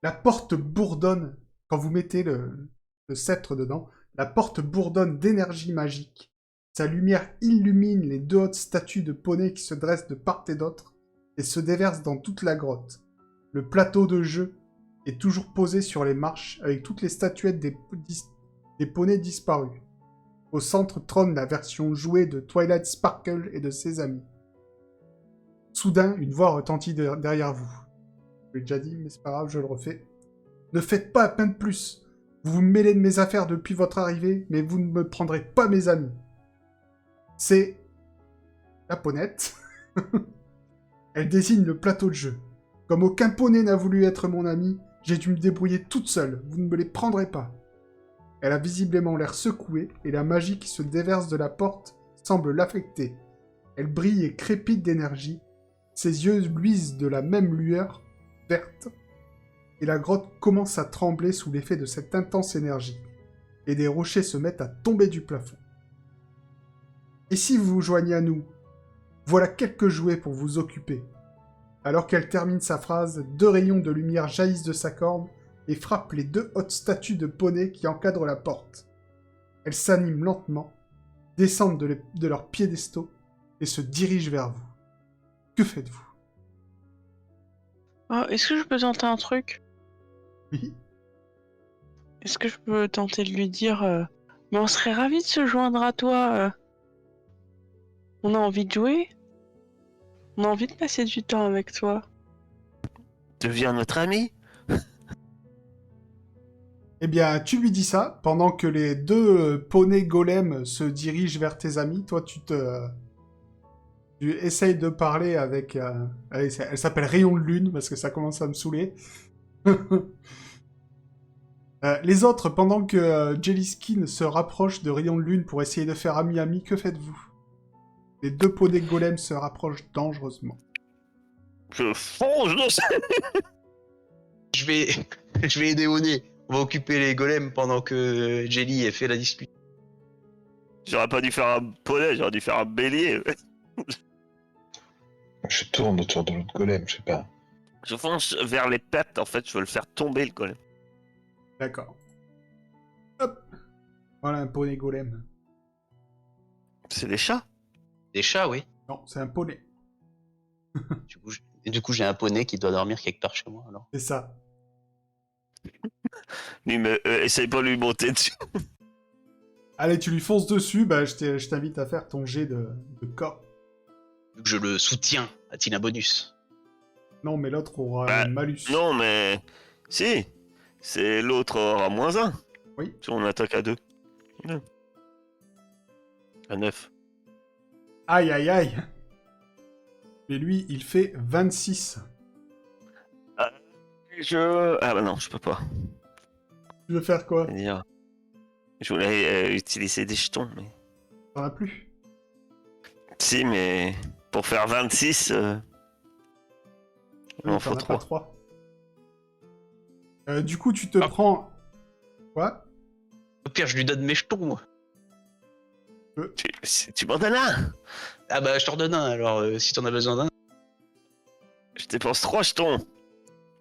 B: la porte bourdonne, quand vous mettez le sceptre dedans, la porte bourdonne d'énergie magique. Sa lumière illumine les 2 hautes statues de poneys qui se dressent de part et d'autre et se déversent dans toute la grotte. Le plateau de jeu est toujours posé sur les marches avec toutes les statuettes des poneys disparus. Au centre trône la version jouée de Twilight Sparkle et de ses amis. Soudain, une voix retentit derrière vous. Je l'ai déjà dit, mais c'est pas grave, je le refais. Ne faites pas un pain de plus. Vous vous mêlez de mes affaires depuis votre arrivée, mais vous ne me prendrez pas mes amis. C'est la Ponette. Elle désigne le plateau de jeu. Comme aucun poney n'a voulu être mon ami, j'ai dû me débrouiller toute seule. Vous ne me les prendrez pas. Elle a visiblement l'air secouée, et la magie qui se déverse de la porte semble l'affecter. Elle brille et crépite d'énergie. Ses yeux luisent de la même lueur verte, et la grotte commence à trembler sous l'effet de cette intense énergie, et des rochers se mettent à tomber du plafond. Et si vous vous joignez à nous, voilà quelques jouets pour vous occuper. Alors qu'elle termine sa phrase, 2 rayons de lumière jaillissent de sa corne et frappent les 2 hautes statues de poneys qui encadrent la porte. Elles s'animent lentement, descendent de leurs piédestaux et se dirigent vers vous. Que faites-vous?
F: Oh, est-ce que je peux tenter un truc?
B: Oui.
F: Est-ce que je peux tenter de lui dire mais on serait ravis de se joindre à toi. On a envie de jouer? On a envie de passer du temps avec toi.
D: Deviens notre ami?
B: Eh bien, tu lui dis ça, pendant que les 2 poneys golems se dirigent vers tes amis. Toi, tu essayes de parler avec... elle s'appelle Rayon de Lune, parce que ça commence à me saouler. Les autres, pendant que Jellyskin se rapproche de Rayon de Lune pour essayer de faire ami-ami, que faites-vous? Les 2 poneys golems se rapprochent dangereusement.
D: Je fonce dessus.
E: Je vais aider Oné. On va occuper les golems pendant que Jelly fait la dispute.
D: J'aurais pas dû faire un poney, j'aurais dû faire un bélier.
C: Je tourne autour de l'autre golem, je sais pas.
D: Je fonce vers les pattes, en fait, je veux le faire tomber, le golem.
B: D'accord. Hop. Voilà un poney golem.
D: C'est des chats?
E: Des chats, oui.
B: Non, c'est un poney.
E: Du coup, j'ai un poney qui doit dormir quelque part chez moi, alors.
B: C'est ça.
D: Lui, mais essaye pas de lui monter dessus.
B: Allez, tu lui fonces dessus, bah je t'invite à faire ton jet de corps.
E: Vu que je le soutiens, a-t-il un bonus?
B: Non, mais l'autre aura
D: Bah,
B: un malus.
D: Non, mais... Si. C'est l'autre aura -1.
B: Oui.
D: Si on attaque à 2. À 9.
B: Aïe, aïe, aïe. Mais lui, il fait 26.
D: Ah bah non, je peux pas.
B: Tu veux faire quoi?
D: C'est-à-dire... Je voulais utiliser des jetons, mais...
B: T'en as plus?
D: Si, mais... Pour faire 26... Il
B: Oui,
D: en faut
B: t'en as pas
D: 3.
B: 3. Du coup, tu te prends... Quoi?
E: Au pire, je lui donne mes jetons, moi.
D: Tu m'en donnes un?
E: Ah bah, je t'en donne un, alors si t'en as besoin d'un.
D: Je dépense 3 jetons.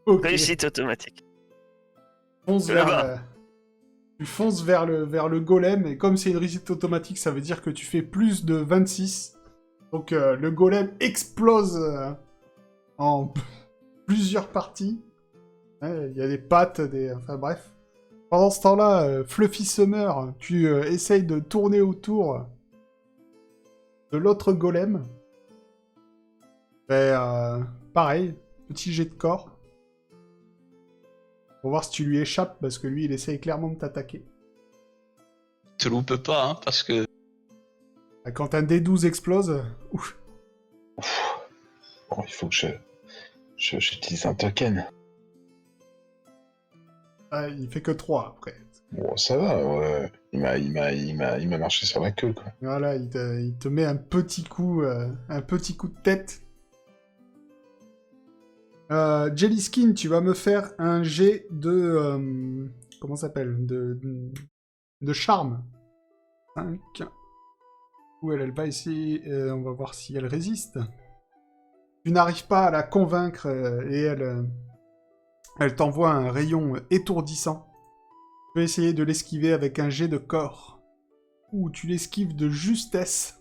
B: Ok.
D: Réussite automatique.
B: Fonce
D: Là-bas.
B: Tu fonces vers le golem, et comme c'est une réussite automatique, ça veut dire que tu fais plus de 26. Donc le golem explose en plusieurs parties. Il y a des pattes, enfin bref. Pendant ce temps-là, Fluffy Summer, tu essayes de tourner autour de l'autre golem. Pareil, petit jet de corps. Pour voir si tu lui échappes, parce que lui, il essaye clairement de t'attaquer.
E: Te loupe pas, hein, parce que...
B: Quand un D12 explose... Ouf.
C: Bon, il faut que j'utilise un token.
B: Ah, il fait que 3 après.
C: Bon, ça va, ouais. Il m'a marché sur la queue, quoi.
B: Voilà, il te met un petit coup de tête. Jellyskin, tu vas me faire un jet de... comment ça s'appelle de charme. 5. Où elle va essayer... on va voir si elle résiste. Tu n'arrives pas à la convaincre et elle t'envoie un rayon étourdissant. Tu peux essayer de l'esquiver avec un jet de corps. Ou tu l'esquives de justesse.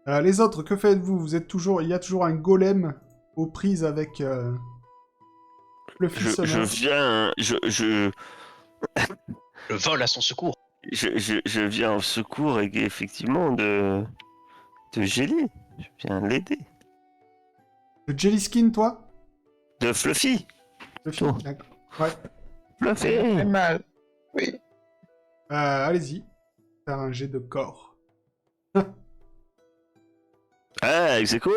B: Les autres, que faites-vous? Vous êtes toujours... Il y a toujours un golem aux prises avec le fils
D: Je viens...
E: Le vol à son secours.
D: Je viens au secours effectivement de Jelly. Je viens l'aider.
B: Le Jellyskin, toi?
D: De Fluffy.
B: Le film,
D: Oh.
B: d'accord. Ouais.
D: Fluffy.
C: mal. Oui.
B: Allez-y. Faire un jet de corps.
D: Ah, Execo.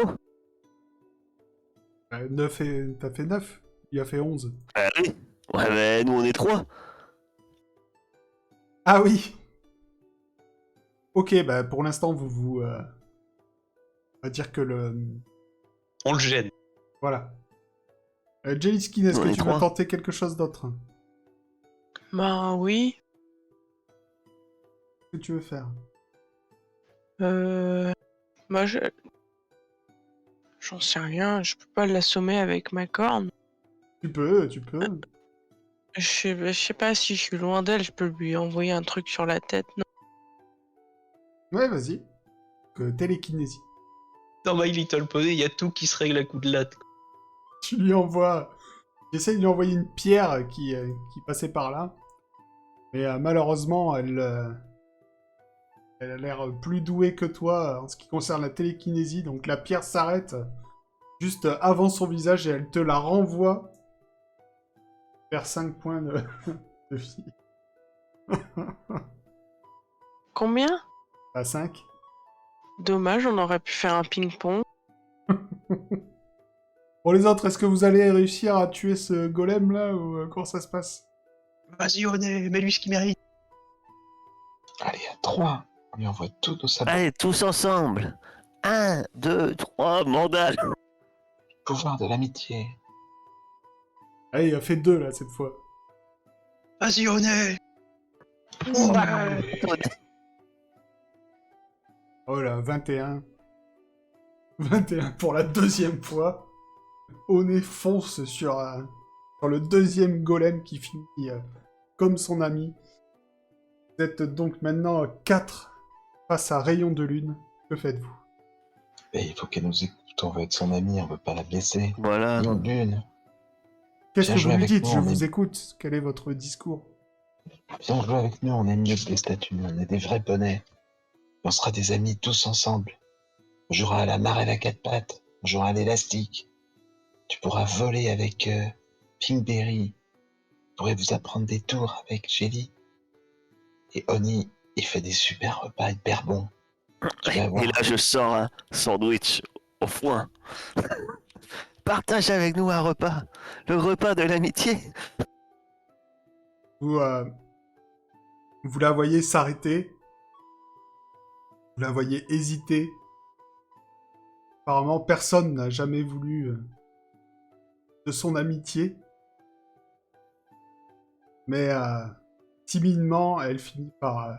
B: 9 et... T'as fait 9. Il a fait 11.
D: Ah oui. Ouais, mais nous on est 3.
B: Ah oui. Ok, bah pour l'instant, vous... on va dire que le...
E: On le gêne.
B: Voilà. Jellyskin, est-ce
D: On
B: que
D: est
B: tu veux
D: 3.
B: tenter quelque chose d'autre?
F: Ben oui.
B: Qu'est-ce que tu veux faire?
F: Moi, j'en sais rien. Je peux pas l'assommer avec ma corne.
B: Tu peux.
F: Je sais pas si je suis loin d'elle. Je peux lui envoyer un truc sur la tête. Non.
B: Ouais, vas-y. Télékinésie.
E: Dans My Little Pony, il y a tout qui se règle à coups de latte.
B: Tu lui envoies... J'essaie de lui envoyer une pierre qui passait par là. Mais malheureusement, elle a l'air plus douée que toi en ce qui concerne la télékinésie. Donc la pierre s'arrête juste avant son visage et elle te la renvoie vers 5 points de vie.
F: Combien?
B: À 5.
F: Dommage, on aurait pu faire un ping-pong.
B: Pour les autres, est-ce que vous allez réussir à tuer ce golem là ou comment ça se passe?
E: Vas-y, Oné, mets-lui ce qu'il mérite.
C: Allez, à 3. On lui envoie tous nos sabots.
D: Allez, tous ensemble. 1, 2, 3, mandal.
C: Pouvoir de l'amitié.
B: Allez, il a fait 2 là cette fois.
E: Vas-y, Oné.
B: Oh là, 21. 21 pour la deuxième fois. Oné fonce sur le deuxième golem qui finit comme son ami. Vous êtes donc maintenant 4 face à Rayon de Lune. Que faites-vous?
C: Mais il faut qu'elle nous écoute. On veut être son ami, on veut pas la blesser.
D: Voilà.
C: Rayon de Lune.
B: Qu'est-ce
C: Viens
B: que
C: jouer
B: vous lui
C: avec
B: dites?
C: nous,
B: Je
C: on
B: vous
C: est-
B: écoute. Quel est votre discours?
C: Viens jouer avec nous, on est mieux que des statues. On est des vrais bonnets. On sera des amis tous ensemble. On jouera à la marelle à 4 pattes. On jouera à l'élastique. Tu pourras voler avec Pinkberry. Je pourrais vous apprendre des tours avec Jelly. Et Oni, il fait des super repas hyper bons. Tu vas voir.
D: Et là, je sors un sandwich au foin. Partage avec nous un repas. Le repas de l'amitié.
B: Vous la voyez s'arrêter. Vous la voyez hésiter. Apparemment, personne n'a jamais voulu de son amitié. Mais timidement, elle finit par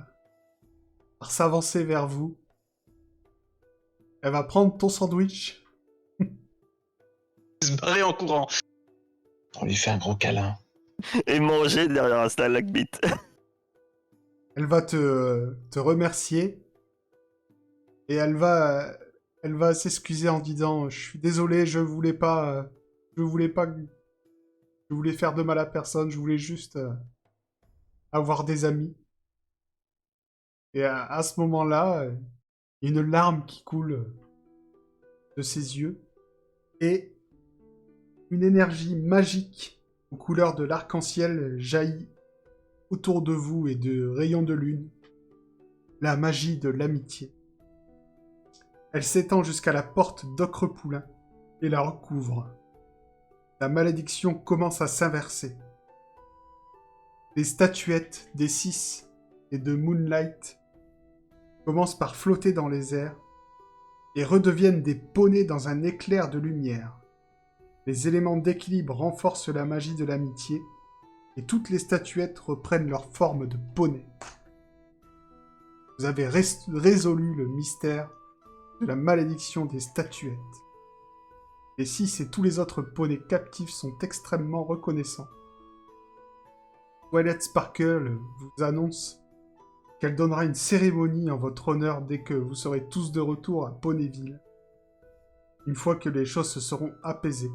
B: s'avancer vers vous. Elle va prendre ton sandwich.
E: Se barrer en courant.
C: On lui fait un gros câlin.
D: Et manger derrière un stalagmite.
B: Elle va te remercier. Et elle va s'excuser en disant « Je suis désolé, je voulais faire de mal à personne, je voulais juste avoir des amis. » Et à ce moment-là, il y a une larme qui coule de ses yeux. Et une énergie magique aux couleurs de l'arc-en-ciel jaillit autour de vous et de rayons de lune. La magie de l'amitié. Elle s'étend jusqu'à la porte d'Ocrepoulain et la recouvre. La malédiction commence à s'inverser. Les statuettes des 6 et de Moonlight commencent par flotter dans les airs et redeviennent des poneys dans un éclair de lumière. Les éléments d'équilibre renforcent la magie de l'amitié, et toutes les statuettes reprennent leur forme de poney. Vous avez résolu le mystère de la malédiction des statuettes. Les 6 et tous les autres poneys captifs sont extrêmement reconnaissants. Twilight Sparkle vous annonce qu'elle donnera une cérémonie en votre honneur dès que vous serez tous de retour à Ponyville, une fois que les choses se seront apaisées.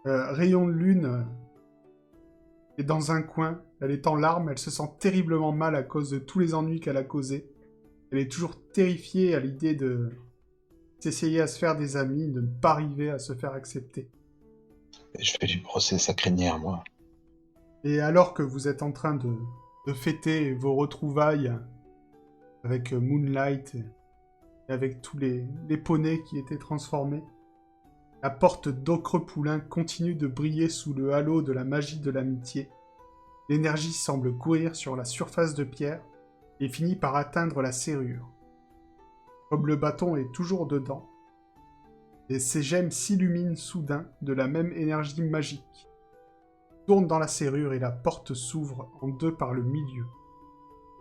B: Rayon de Lune est dans un coin, elle est en larmes, elle se sent terriblement mal à cause de tous les ennuis qu'elle a causés. Elle est toujours terrifiée à l'idée de s'essayer à se faire des amis, de ne pas arriver à se faire accepter.
C: Et je vais lui brosser sa crinière, moi.
B: Et alors que vous êtes en train de fêter vos retrouvailles avec Moonlight et avec tous les poneys qui étaient transformés, la porte d'Ocrepoulin continue de briller sous le halo de la magie de l'amitié. L'énergie semble courir sur la surface de pierre et finit par atteindre la serrure. Comme le bâton est toujours dedans, et ses gemmes s'illuminent soudain de la même énergie magique. Tourne dans la serrure et la porte s'ouvre en deux par le milieu.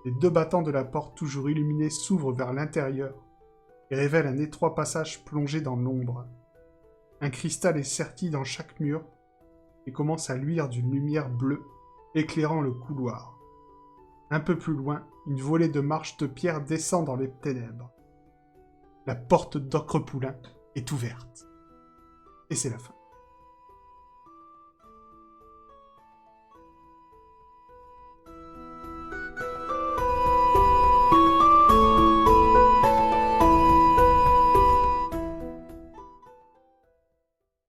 B: Les 2 battants de la porte toujours illuminés s'ouvrent vers l'intérieur et révèlent un étroit passage plongé dans l'ombre. Un cristal est serti dans chaque mur et commence à luire d'une lumière bleue, éclairant le couloir. Un peu plus loin, une volée de marches de pierre descend dans les ténèbres. La porte d'Ocrepoulin est ouverte. Et c'est la fin.